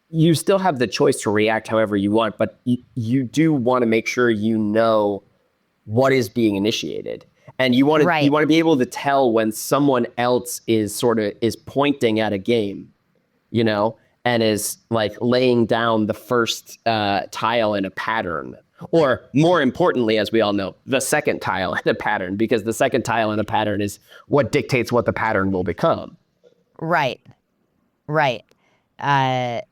you still have the choice to react however you want, but you do want to make sure you know what is being initiated. And you want to be able to tell when someone else is pointing at a game, you know, and is like laying down the first tile in a pattern. Or more importantly, as we all know, the second tile in a pattern, because the second tile in a pattern is what dictates what the pattern will become. Right. The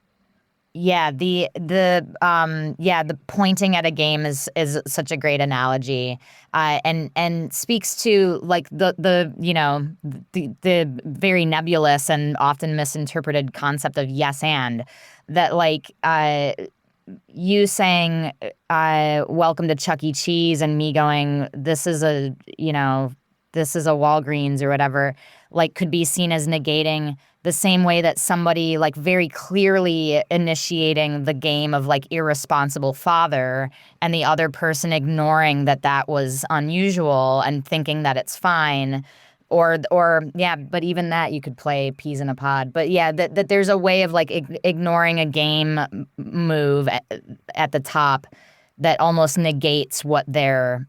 pointing at a game is such a great analogy, and speaks to like the very nebulous and often misinterpreted concept of yes and, that like you saying welcome to Chuck E. Cheese and me going this is a Walgreens or whatever, like could be seen as negating the same way that somebody like very clearly initiating the game of like irresponsible father and the other person ignoring that was unusual and thinking that it's fine. But even that you could play peas in a pod. But yeah, that there's a way of like ignoring a game move at the top that almost negates what they're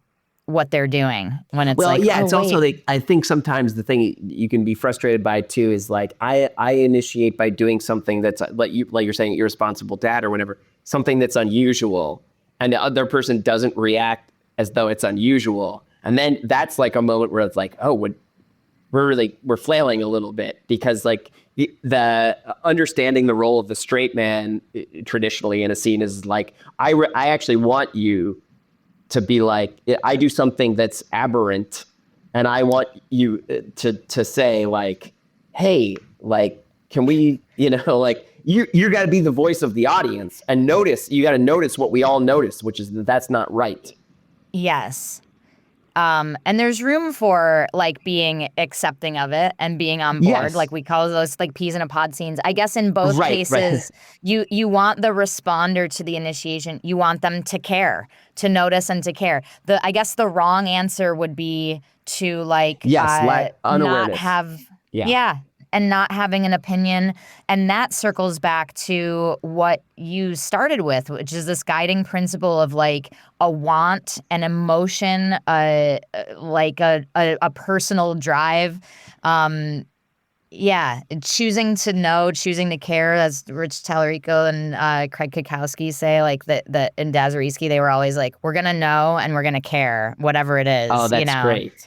doing when it's also like, I think sometimes the thing you can be frustrated by too is like I initiate by doing something that's like you're saying irresponsible dad or whatever, something that's unusual, and the other person doesn't react as though it's unusual, and then that's like a moment where it's like, oh, we're flailing a little bit, because like the understanding the role of the straight man traditionally in a scene is like I actually want you to be like, I do something that's aberrant, and I want you to say like, hey, like, can we, like you got to be the voice of the audience and you got to notice what we all notice, which is that that's not right. Yes. And there's room for like being accepting of it and being on board. Yes. Like we call those like peas in a pod scenes. I guess in both cases, you want the responder to the initiation. You want them to care, to notice and to care. I guess the wrong answer would be to like not have and not having an opinion. And that circles back to what you started with, which is this guiding principle of like a want, an emotion, like a personal drive. Choosing to know, choosing to care, as Rich Tallarico and Craig Kukowski say, like that in Dazariski, they were always like, we're going to know and we're going to care, whatever it is. Oh, that's great.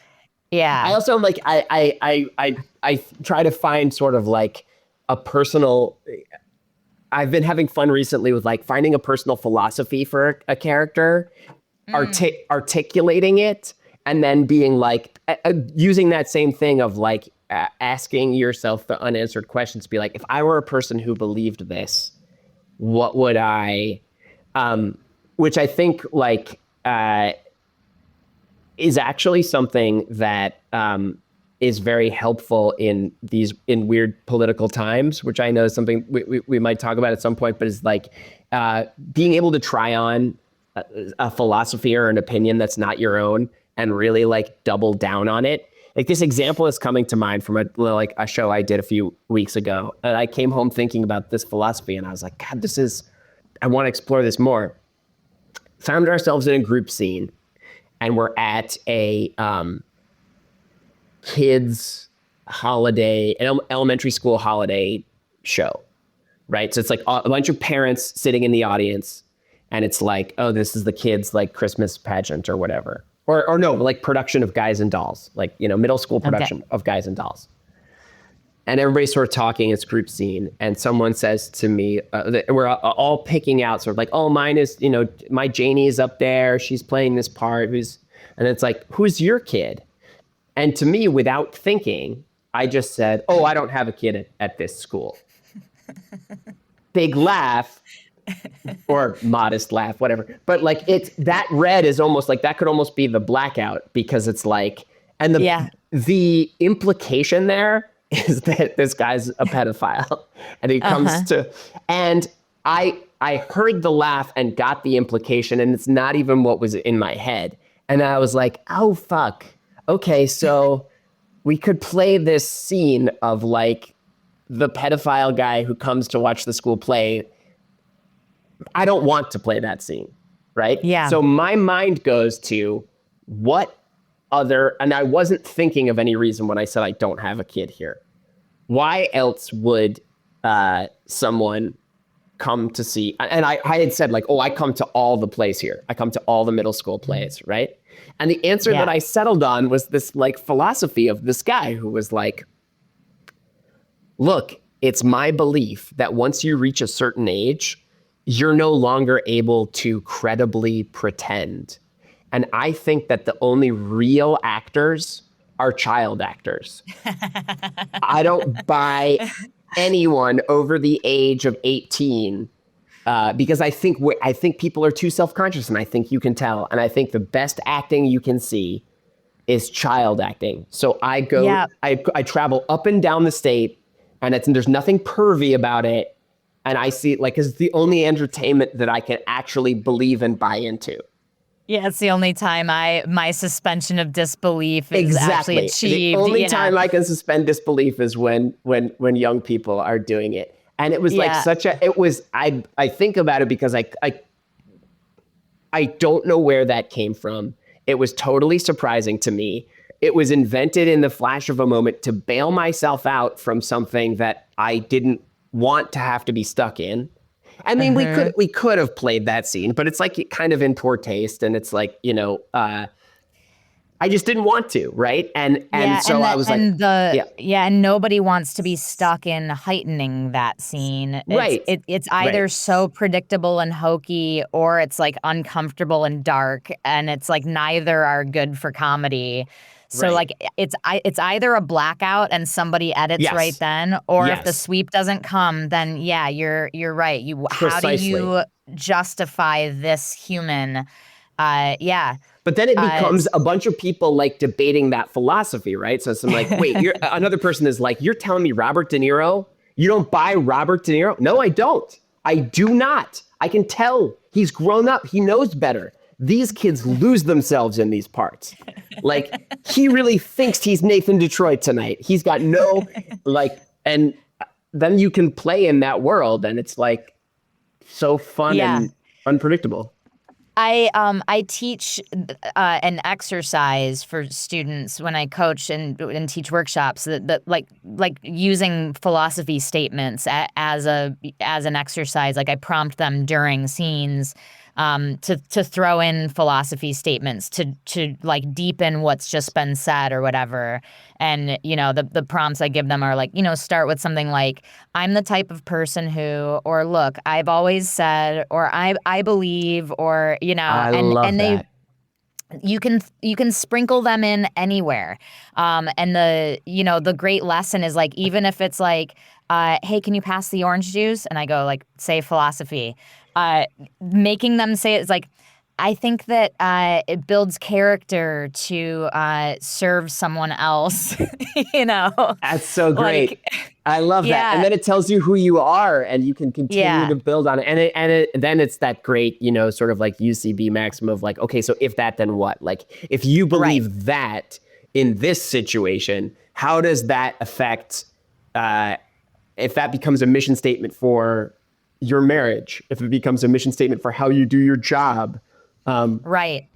Yeah. I also like I try to find sort of like a personal. I've been having fun recently with like finding a personal philosophy for a character, articulating it, and then being like using that same thing of like asking yourself the unanswered questions. Be like, if I were a person who believed this, what would I? Which I think like. Is actually something that is very helpful in weird political times, which I know is something we might talk about at some point, but is like being able to try on a philosophy or an opinion that's not your own and really like double down on it. Like this example is coming to mind from a show I did a few weeks ago. And I came home thinking about this philosophy and I was like, God, I want to explore this more. Found ourselves in a group scene. And we're at a kids' holiday, an elementary school holiday show, right? So it's like a bunch of parents sitting in the audience, and it's like, oh, this is the kids' like Christmas pageant or whatever, or no, like production of Guys and Dolls, like middle school production of Guys and Dolls. And everybody's sort of talking, it's group scene, and someone says to me, we're all picking out sort of like, oh, mine is, my Janie is up there, she's playing this part. And it's like, who's your kid? And to me, without thinking, I just said, oh, I don't have a kid at this school. Big laugh, or modest laugh, whatever. But like that red is almost like, that could almost be the blackout, because it's like, and the implication there is that this guy's a pedophile, and he comes to, and I heard the laugh and got the implication, and it's not even what was in my head. And I was like, oh, fuck. Okay, so we could play this scene of like the pedophile guy who comes to watch the school play. I don't want to play that scene, right? Yeah. So my mind goes to what other, and I wasn't thinking of any reason when I said I don't have a kid here. Why else would someone come to see? And I had said like, oh, I come to all the plays here. I come to all the middle school plays, right? And the answer that I settled on was this like philosophy of this guy who was like, look, it's my belief that once you reach a certain age, you're no longer able to credibly pretend. And I think that the only real actors are child actors. I don't buy anyone over the age of 18 because I think people are too self-conscious, and I think you can tell. And I think the best acting you can see is child acting. So I go, I travel up and down the state, and there's nothing pervy about it. And I see it like, 'cause it's the only entertainment that I can actually believe and buy into. Yeah, it's the only time my suspension of disbelief is actually achieved. The only time I can suspend disbelief is when young people are doing it. And it was like I think about it because I don't know where that came from. It was totally surprising to me. It was invented in the flash of a moment to bail myself out from something that I didn't want to have to be stuck in. I mean, we could have played that scene, but it's like kind of in poor taste, and it's like, I just didn't want to, right? And I was like, and nobody wants to be stuck in heightening that scene. It's either so predictable and hokey, or it's like uncomfortable and dark, and it's like neither are good for comedy. So like it's either a blackout and somebody edits right then, or if the sweep doesn't come, then you're right. How do you justify this human? But then it becomes a bunch of people like debating that philosophy, right? So I'm like, wait, another person is like, you're telling me Robert De Niro? You don't buy Robert De Niro? No, I don't. I do not. I can tell he's grown up. He knows better. These kids lose themselves in these parts. Like, he really thinks he's Nathan Detroit tonight. He's got no, and then you can play in that world, and it's like so fun and unpredictable. I teach an exercise for students when I coach and teach workshops that like using philosophy statements as an exercise. Like I prompt them during scenes to throw in philosophy statements to like deepen what's just been said or whatever. And, the prompts I give them are like, start with something like, I'm the type of person who, or look, I've always said, or I believe, or, I love that. You can sprinkle them in anywhere. And the great lesson is like, even if it's like, hey, can you pass the orange juice? And I go like, say philosophy. Making them say it's like, I think that it builds character to serve someone else, That's so great. I love that. And then it tells you who you are, and you can continue to build on it. And then it's that great, sort of like UCB maxim of like, okay, so if that, then what? Like, if you believe that in this situation, how does that affect, if that becomes a mission statement for your marriage, if it becomes a mission statement for how you do your job. Right.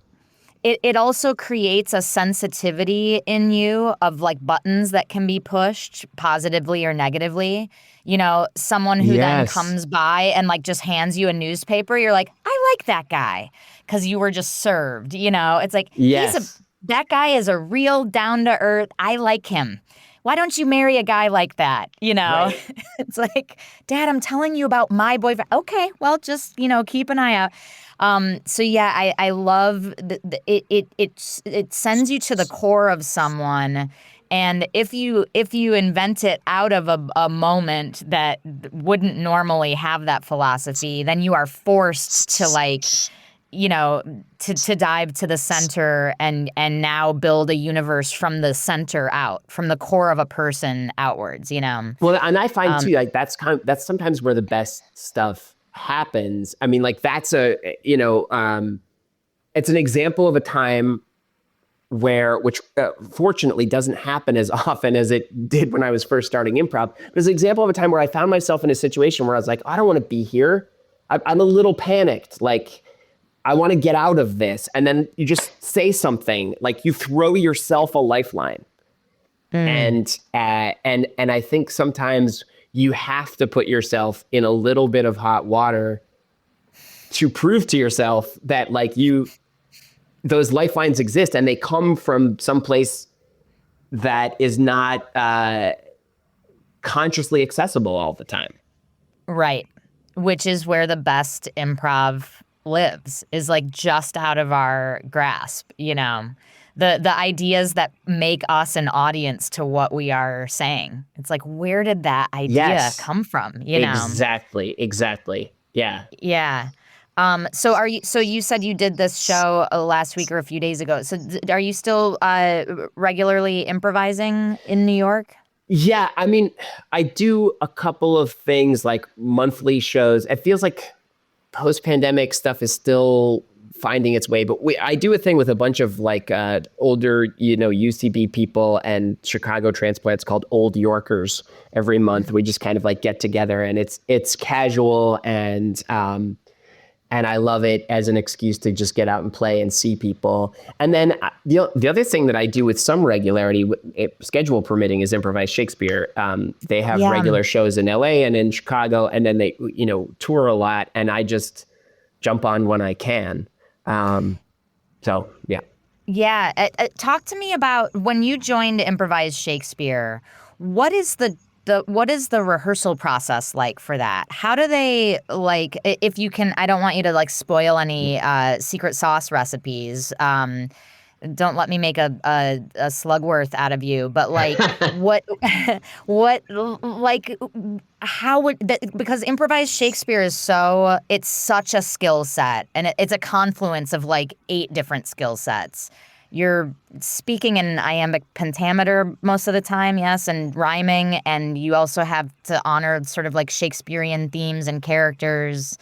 It also creates a sensitivity in you of like buttons that can be pushed positively or negatively. Someone who then comes by and like just hands you a newspaper, you're like, I like that guy because you were just served. It's like, that guy is a real down to earth. I like him. Why don't you marry a guy like that? Right. It's like, Dad, I'm telling you about my boyfriend. Okay, well, just, keep an eye out. I love it sends you to the core of someone. And if you invent it out of a moment that wouldn't normally have that philosophy, then you are forced to like, to dive to the center and now build a universe from the center out, from the core of a person outwards, Well, and I find too, like that's sometimes where the best stuff happens, I mean, like that's it's an example of a time which fortunately doesn't happen as often as it did when I was first starting improv. It was an example of a time where I found myself in a situation where I was like, I don't want to be here. I'm a little panicked. Like, I want to get out of this. And then you just say something, like you throw yourself a lifeline. And I think sometimes you have to put yourself in a little bit of hot water to prove to yourself that like those lifelines exist, and they come from someplace that is not consciously accessible all the time. Right. Which is where the best improv lives, is like just out of our grasp, you know. The ideas that make us an audience to what we are saying. It's like, where did that idea come from? You know? Exactly. Yeah. Yeah. So you said you did this show last week or a few days ago. So are you still regularly improvising in New York? Yeah. I mean, I do a couple of things like monthly shows. It feels like post-pandemic stuff is still finding its way, but I do a thing with a bunch of like older, UCB people and Chicago transplants called Old Yorkers every month. We just kind of like get together, and it's casual, and I love it as an excuse to just get out and play and see people. And then the other thing that I do with some regularity, schedule permitting, is Improvised Shakespeare. They have regular shows in LA and in Chicago, and then they tour a lot, and I just jump on when I can. So yeah. Yeah. Talk to me about when you joined Improvised Shakespeare. What is the rehearsal process like for that? How do they, like, if you can, I don't want you to like spoil any secret sauce recipes. Don't let me make a Slugworth out of you, but like how would that, because Improvised Shakespeare is it's such a skill set, and it's a confluence of like 8 different skill sets. You're speaking in iambic pentameter most of the time, yes, and rhyming, and you also have to honor sort of like Shakespearean themes and characters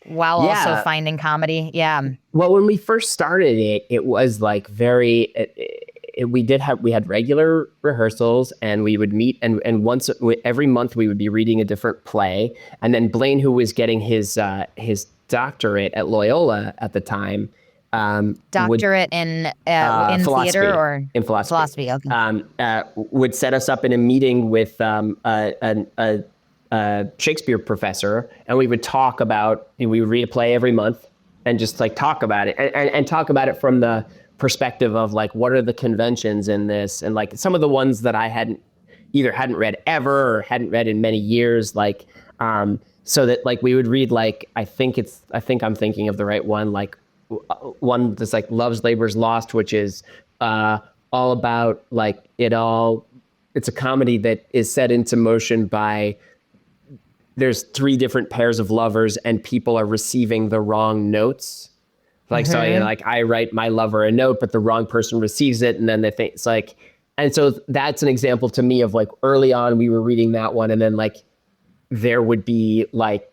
while also finding comedy. Yeah. Well, when we first started it was like very. We had regular rehearsals, and we would meet, and every month we would be reading a different play. And then Blaine, who was getting his doctorate at Loyola at the time, doctorate in theater or in philosophy. Okay. Would set us up in a meeting with a Shakespeare professor, and we would talk about. We would read a play every month, and just like talk about it, and talk about it from the perspective of like, what are the conventions in this, and like some of the ones that I hadn't read ever or hadn't read in many years, like so that like we would read like I think I'm thinking of the right one, like one that's like Love's Labor's Lost, which is all about like it's a comedy that is set into motion by there's 3 different pairs of lovers, and people are receiving the wrong notes. Like, so like I write my lover a note, but the wrong person receives it. And then they think it's like, and so that's an example to me of like early on we were reading that one, and then like there would be like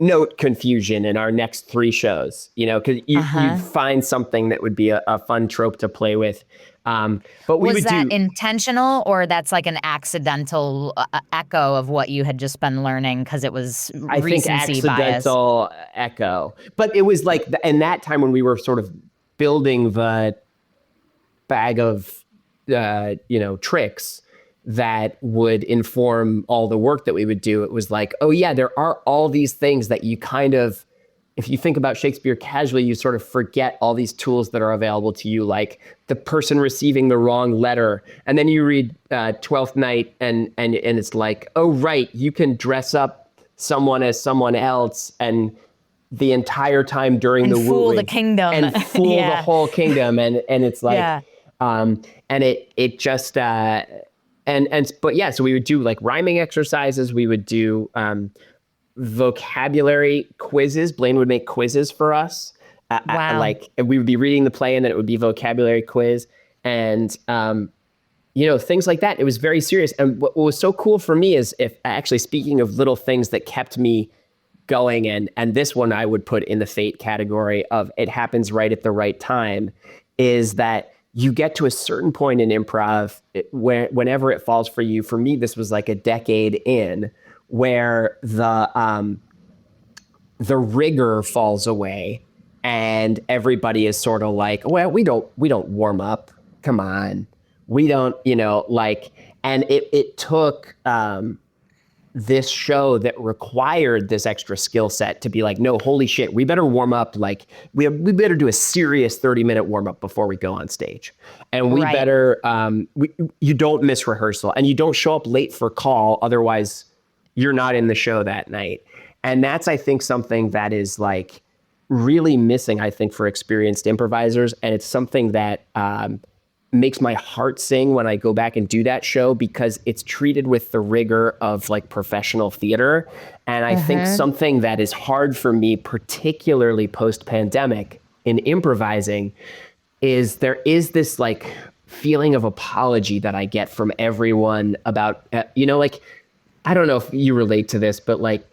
note confusion in our next 3 shows, because you find something that would be a fun trope to play with. But was that intentional, or that's like an accidental echo of what you had just been learning because it was recency bias? Accidental echo. But it was like in that time when we were sort of building the bag of tricks that would inform all the work that we would do. It was like, oh yeah, there are all these things that you kind of, if you think about Shakespeare casually, you sort of forget all these tools that are available to you, like the person receiving the wrong letter. And then you read Twelfth Night, and it's like, oh, right, you can dress up someone as someone else, and the entire time during the wooing. Fool the kingdom. And fool the whole kingdom. And it's like, and it just, but yeah, so we would do like rhyming exercises. We would do, vocabulary quizzes. Blaine would make quizzes for us. Wow. Like we would be reading the play, and then it would be vocabulary quiz, and things like that. It was very serious. And what was so cool for me is, if actually, speaking of little things that kept me going. And this one I would put in the fate category of it happens right at the right time, is that you get to a certain point in improv whenever it falls for you. For me, this was like a decade in, where the rigor falls away and everybody is sort of like, well, we don't warm up. Come on. We don't, like, and it took this show that required this extra skill set to be like, no, holy shit, we better warm up. Like we better do a serious 30-minute warm up before we go on stage. And we better, you don't miss rehearsal and you don't show up late for call. Otherwise you're not in the show that night. And that's, I think, something that is like really missing, I think, for experienced improvisers. And it's something that makes my heart sing when I go back and do that show, because it's treated with the rigor of like professional theater. And I think something that is hard for me, particularly post-pandemic in improvising, is there is this like feeling of apology that I get from everyone about, like, I don't know if you relate to this, but like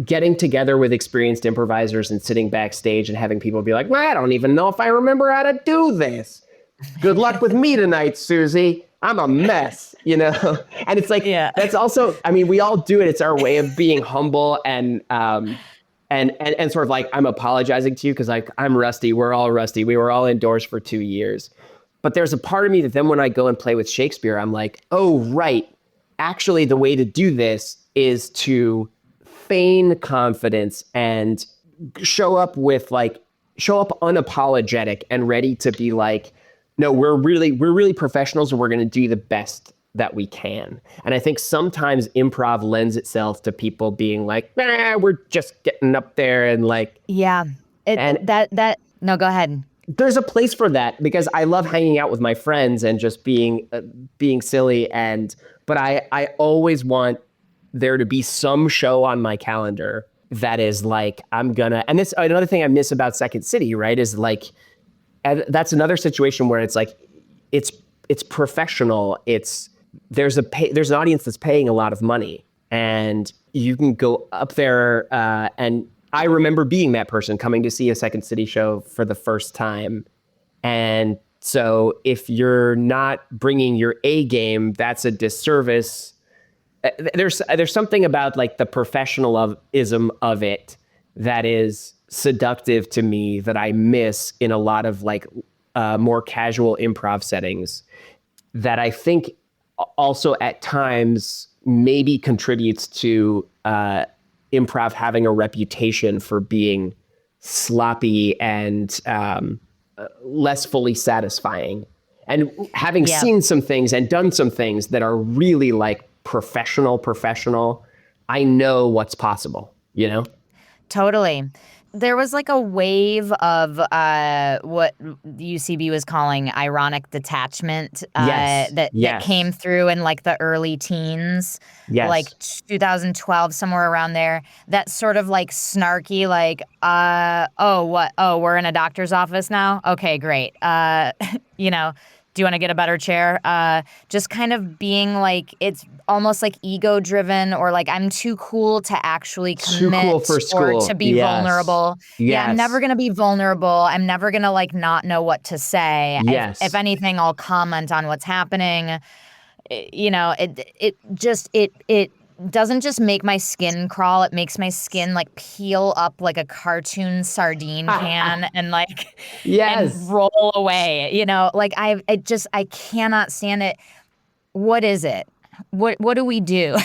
getting together with experienced improvisers and sitting backstage and having people be like, well, I don't even know if I remember how to do this. Good luck with me tonight, Susie. I'm a mess, And it's like, that's also, I mean, we all do it. It's our way of being humble and sort of like, I'm apologizing to you because like I'm rusty. We're all rusty. We were all indoors for 2 years. But there's a part of me that then when I go and play with Shakespeare, I'm like, oh, right. Actually, the way to do this is to feign confidence and show up unapologetic and ready to be like, no, we're really professionals and we're going to do the best that we can. And I think sometimes improv lends itself to people being like, we're just getting up there and like, no, go ahead. There's a place for that because I love hanging out with my friends and just being silly. But I always want there to be some show on my calendar that is like, and this, another thing I miss about Second City, right, is like, and that's another situation where it's like, it's professional. There's an audience that's paying a lot of money, and you can go up there. And I remember being that person coming to see a Second City show for the first time. And so if you're not bringing your A game, that's a disservice. There's something about like the professionalism of it that is seductive to me that I miss in a lot of like more casual improv settings, that I think also at times maybe contributes to improv having a reputation for being sloppy and less fully satisfying. And having seen some things and done some things that are really like professional, I know what's possible, Totally. There was like a wave of what the UCB was calling ironic detachment that came through in like the early teens, like 2012, somewhere around there. That sort of like snarky, like, we're in a doctor's office now? Okay, great. Do you want to get a better chair? Just kind of being like, it's almost like ego driven, or like I'm too cool to actually commit or to be vulnerable. Yes. Yeah, I'm never going to be vulnerable. I'm never going to like not know what to say. Yes. If anything, I'll comment on what's happening. It doesn't just make my skin crawl, it makes my skin like peel up like a cartoon sardine can and like and roll away. Like I cannot stand it. What is it? What do we do?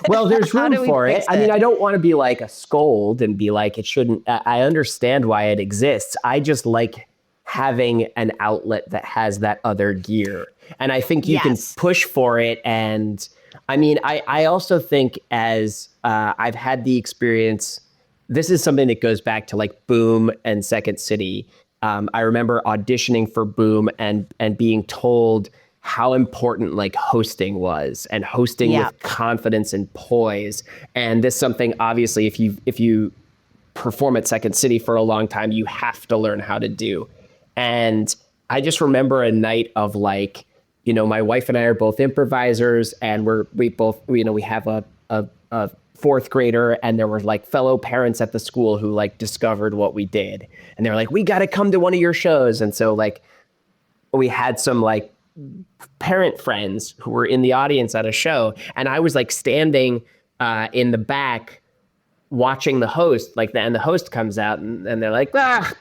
Well, there's room for it. I mean, I don't want to be like a scold and be like, it shouldn't. I understand why it exists. I just like having an outlet that has that other gear. And I think you can push for it. And I mean, I also think as I've had the experience, this is something that goes back to like Boom and Second City. I remember auditioning for Boom and being told how important like hosting was, and hosting with confidence and poise. And this is something, obviously, if you perform at Second City for a long time, you have to learn how to do. And I just remember a night of like, my wife and I are both improvisers, and we have a fourth grader, and there were like fellow parents at the school who like discovered what we did. And they were like, we got to come to one of your shows. And so like we had some like parent friends who were in the audience at a show. And I was like standing in the back watching the host, like, and the host comes out and they're like,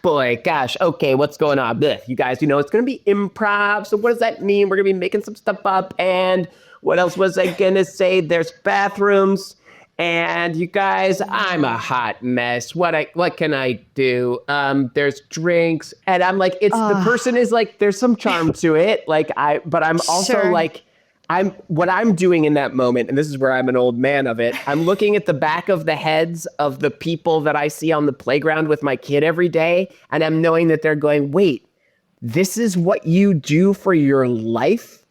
boy, gosh, okay, what's going on? Blech. You guys, it's going to be improv. So what does that mean? We're going to be making some stuff up. And what else was I going to say? There's bathrooms. And you guys, I'm a hot mess. What can I do? There's drinks. And I'm like, the person is like, there's some charm to it. But I'm also like, what I'm doing in that moment, and this is where I'm an old man of it, I'm looking at the back of the heads of the people that I see on the playground with my kid every day, and I'm knowing that they're going, wait, this is what you do for your life?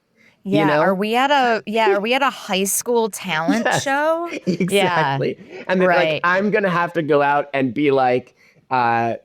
Yeah, are we at a high school talent show? Exactly. Yeah. And then like I'm gonna have to go out and be like, I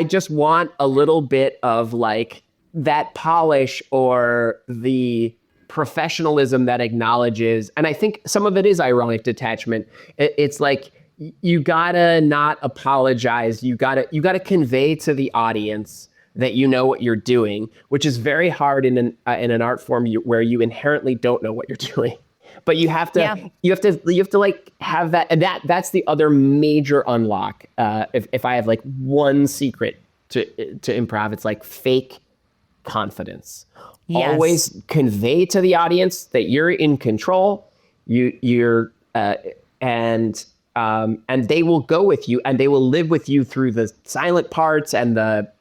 just want a little bit of like that polish or the professionalism that acknowledges, and I think some of it is ironic detachment. It's like you gotta not apologize. You gotta convey to the audience that you know what you're doing, which is very hard in an art form where you inherently don't know what you're doing. But you have to like have that, and that's the other major unlock. If I have like one secret to improv, it's like fake confidence. Yes. Always convey to the audience that you're in control. And they will go with you, and they will live with you through the silent parts and the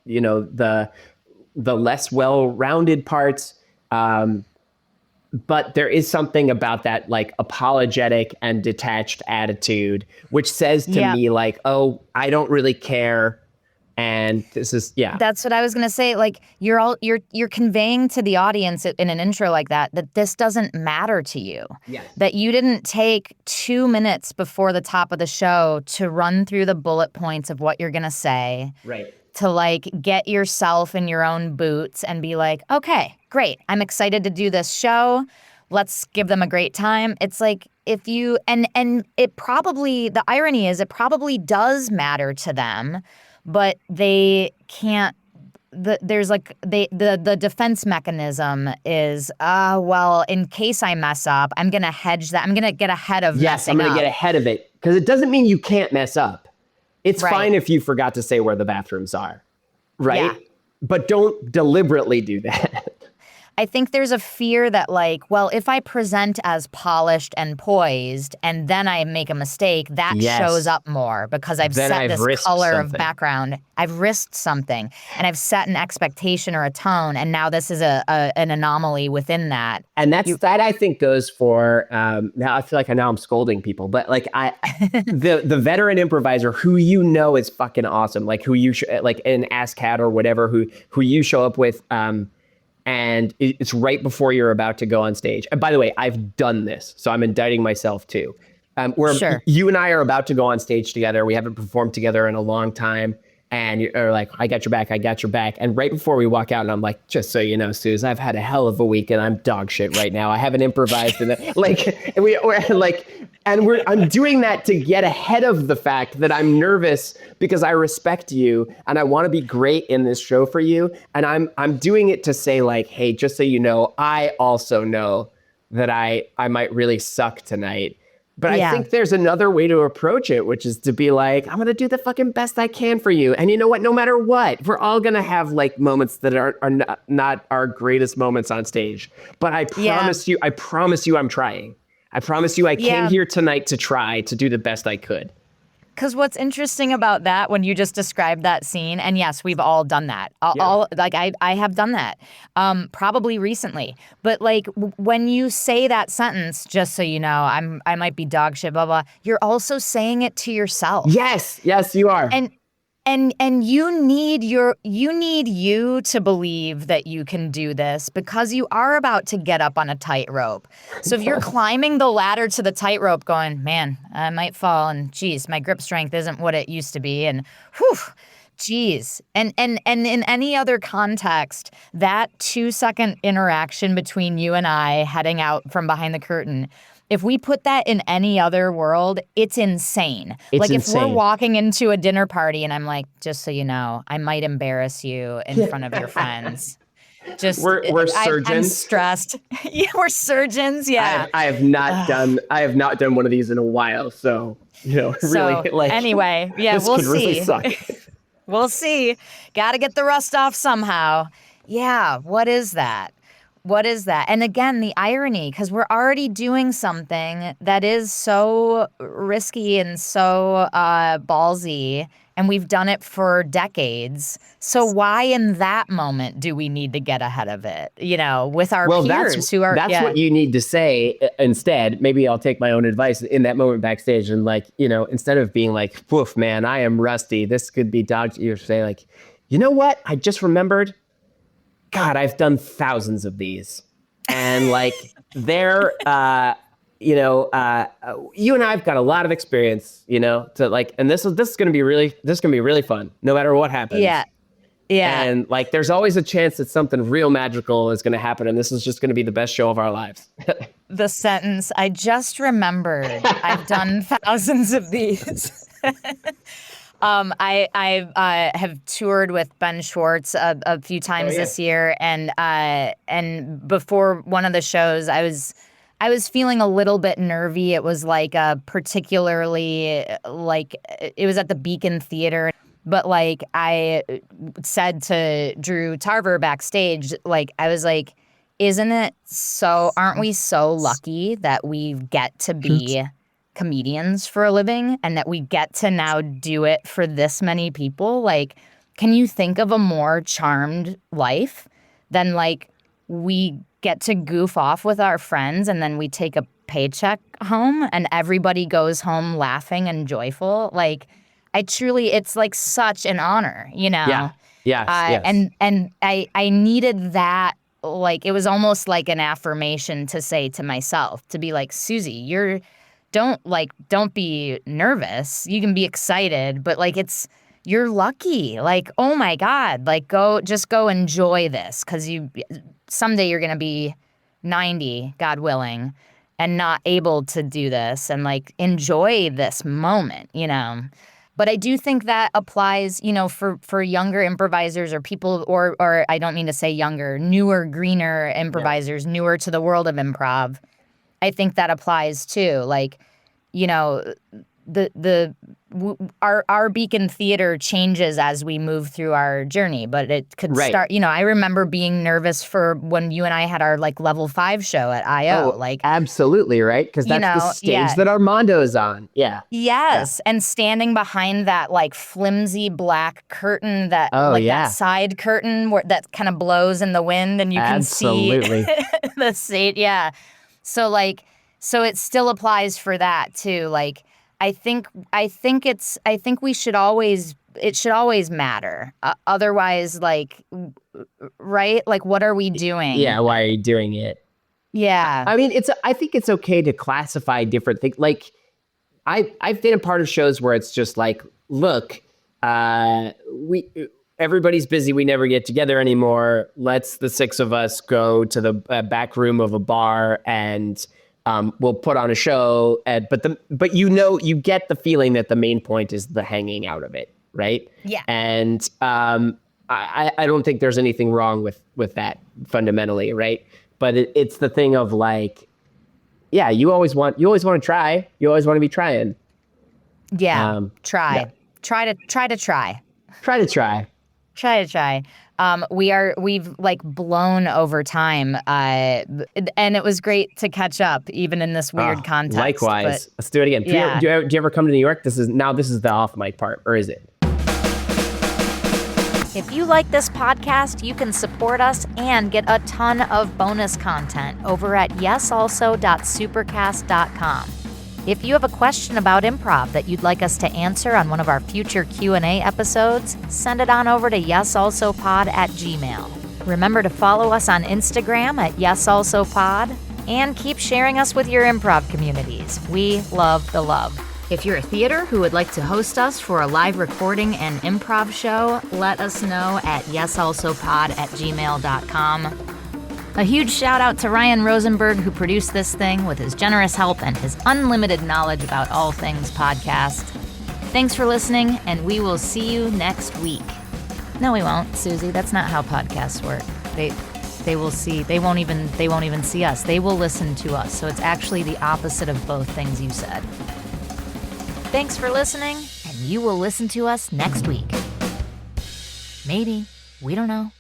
less well-rounded parts. But there is something about that like apologetic and detached attitude, which says to me like, oh, I don't really care. And this is, That's what I was going to say. Like you're conveying to the audience in an intro like that this doesn't matter to you. Yes. That you didn't take 2 minutes before the top of the show to run through the bullet points of what you're going to say. Right. To like get yourself in your own boots and be like, okay, great. I'm excited to do this show. Let's give them a great time. It's like if you, and it probably, the irony is it probably does matter to them, but they can't. The defense mechanism is well, in case I mess up, I'm gonna hedge that. I'm gonna get ahead of messing up. I'm gonna get ahead of it, because it doesn't mean you can't mess up. It's fine if you forgot to say where the bathrooms are, right? Yeah. But don't deliberately do that. I think there's a fear that like, well, if I present as polished and poised and then I make a mistake, that shows up more because I've set this color of background. I've risked something and I've set an expectation or a tone, and now this is an anomaly within that. And that I think goes for, now I feel like now I'm scolding people, but like the veteran improviser who is fucking awesome, like who you like an ASCAT or whatever, who you show up with, and it's right before you're about to go on stage. And by the way, I've done this, so I'm indicting myself too. Where you and I are about to go on stage together. We haven't performed together in a long time. And you're like, I got your back, I got your back. And right before we walk out, and I'm like, just so you know, Suze, I've had a hell of a week and I'm dog shit right now. I haven't improvised. And I'm doing that to get ahead of the fact that I'm nervous because I respect you and I want to be great in this show for you. And I'm doing it to say like, hey, just so you know, I also know that I might really suck tonight. But I think there's another way to approach it, which is to be like, I'm going to do the fucking best I can for you. And you know what? No matter what, we're all going to have like moments that are not our greatest moments on stage. But I promise you, I'm trying. I promise you I came here tonight to try to do the best I could. Because what's interesting about that, when you just described that scene, and yes, we've all done that. I have done that, probably recently. But like when you say that sentence, just so you know, I might be dog shit, blah blah. You're also saying it to yourself. Yes, you are. And you need you to believe that you can do this because you are about to get up on a tightrope. So if you're climbing the ladder to the tightrope going, man, I might fall, and geez, my grip strength isn't what it used to be, and whew, geez. And in any other context, that 2-second interaction between you and I heading out from behind the curtain if we put that in any other world, it's insane. It's like insane. If we're walking into a dinner party and I'm like, just so you know, I might embarrass you in front of your friends. Just we're surgeons. I'm stressed. Yeah, we're surgeons. Yeah. I have not done one of these in a while, so really like anyway, yeah, this we'll could see. really suck. We'll see. Got to get the rust off somehow. Yeah, what is that? What is that? And again, the irony, because we're already doing something that is so risky and so ballsy, and we've done it for decades. So why in that moment do we need to get ahead of it, with our peers who are... That's what you need to say instead. Maybe I'll take my own advice in that moment backstage and instead of being like, woof, man, I am rusty. This could be dog. You say like, you know what? I just remembered. God, I've done thousands of these, and they're, you and I've got a lot of experience, and this is going to be really fun, no matter what happens. Yeah. And there's always a chance that something real magical is going to happen, and this is just going to be the best show of our lives. The sentence, I just remembered, I've done thousands of these. I have toured with Ben Schwartz a few times this year, and before one of the shows, I was feeling a little bit nervy. It was particularly it was at the Beacon Theater, but I said to Drew Tarver backstage, I was like, isn't it so? Aren't we so lucky that we get to be comedians for a living and that we get to now do it for this many people? Can you think of a more charmed life than we get to goof off with our friends and then we take a paycheck home and everybody goes home laughing and joyful? It's such an honor, Yeah. Yes. And I needed that. It was almost like an affirmation to say to myself, to be like, Susie, don't be nervous. You can be excited, but you're lucky. Oh my God, go enjoy this, because someday you're gonna be 90, God willing, and not able to do this, and enjoy this moment, But I do think that applies, for younger improvisers or people, or I don't mean to say younger, newer, greener improvisers, newer to the world of improv. I think that applies too. Our Beacon Theater changes as we move through our journey, but it could start. I remember being nervous for when you and I had our level 5 show at IO. Absolutely, right? Because that's the stage that Armando's on. Yeah. Yes, and standing behind that flimsy black curtain, that side curtain that kind of blows in the wind, and you can see the stage. Yeah. So it still applies for that too. I think we should always, it should always matter. Otherwise, right? What are we doing? Yeah, why are you doing it? Yeah. I mean, I think it's okay to classify different things. I've been a part of shows where it's just look, everybody's busy. We never get together anymore. Let's the 6 of us go to the back room of a bar and we'll put on a show. But you get the feeling that the main point is the hanging out of it, right? Yeah. And I don't think there's anything wrong with that fundamentally, right? But it's the thing of you always want to try. You always want to be trying. Yeah. Try. Yeah. Try to try. Try to try. Try to try. We've blown over time, and it was great to catch up, even in this weird context. Likewise. Let's do it again. Yeah. Do you ever come to New York? This is the off mic part, or is it? If you like this podcast, you can support us and get a ton of bonus content over at yesalso.supercast.com. If you have a question about improv that you'd like us to answer on one of our future Q&A episodes, send it on over to yesalsopod@gmail.com. Remember to follow us on Instagram at yesalsopod, and keep sharing us with your improv communities. We love the love. If you're a theater who would like to host us for a live recording and improv show, let us know at yesalsopod@gmail.com. A huge shout out to Ryan Rosenberg, who produced this thing with his generous help and his unlimited knowledge about all things podcast. Thanks for listening, and we will see you next week. No, we won't, Susie. That's not how podcasts work. They won't even see us. They will listen to us. So it's actually the opposite of both things you said. Thanks for listening, and you will listen to us next week. Maybe. We don't know.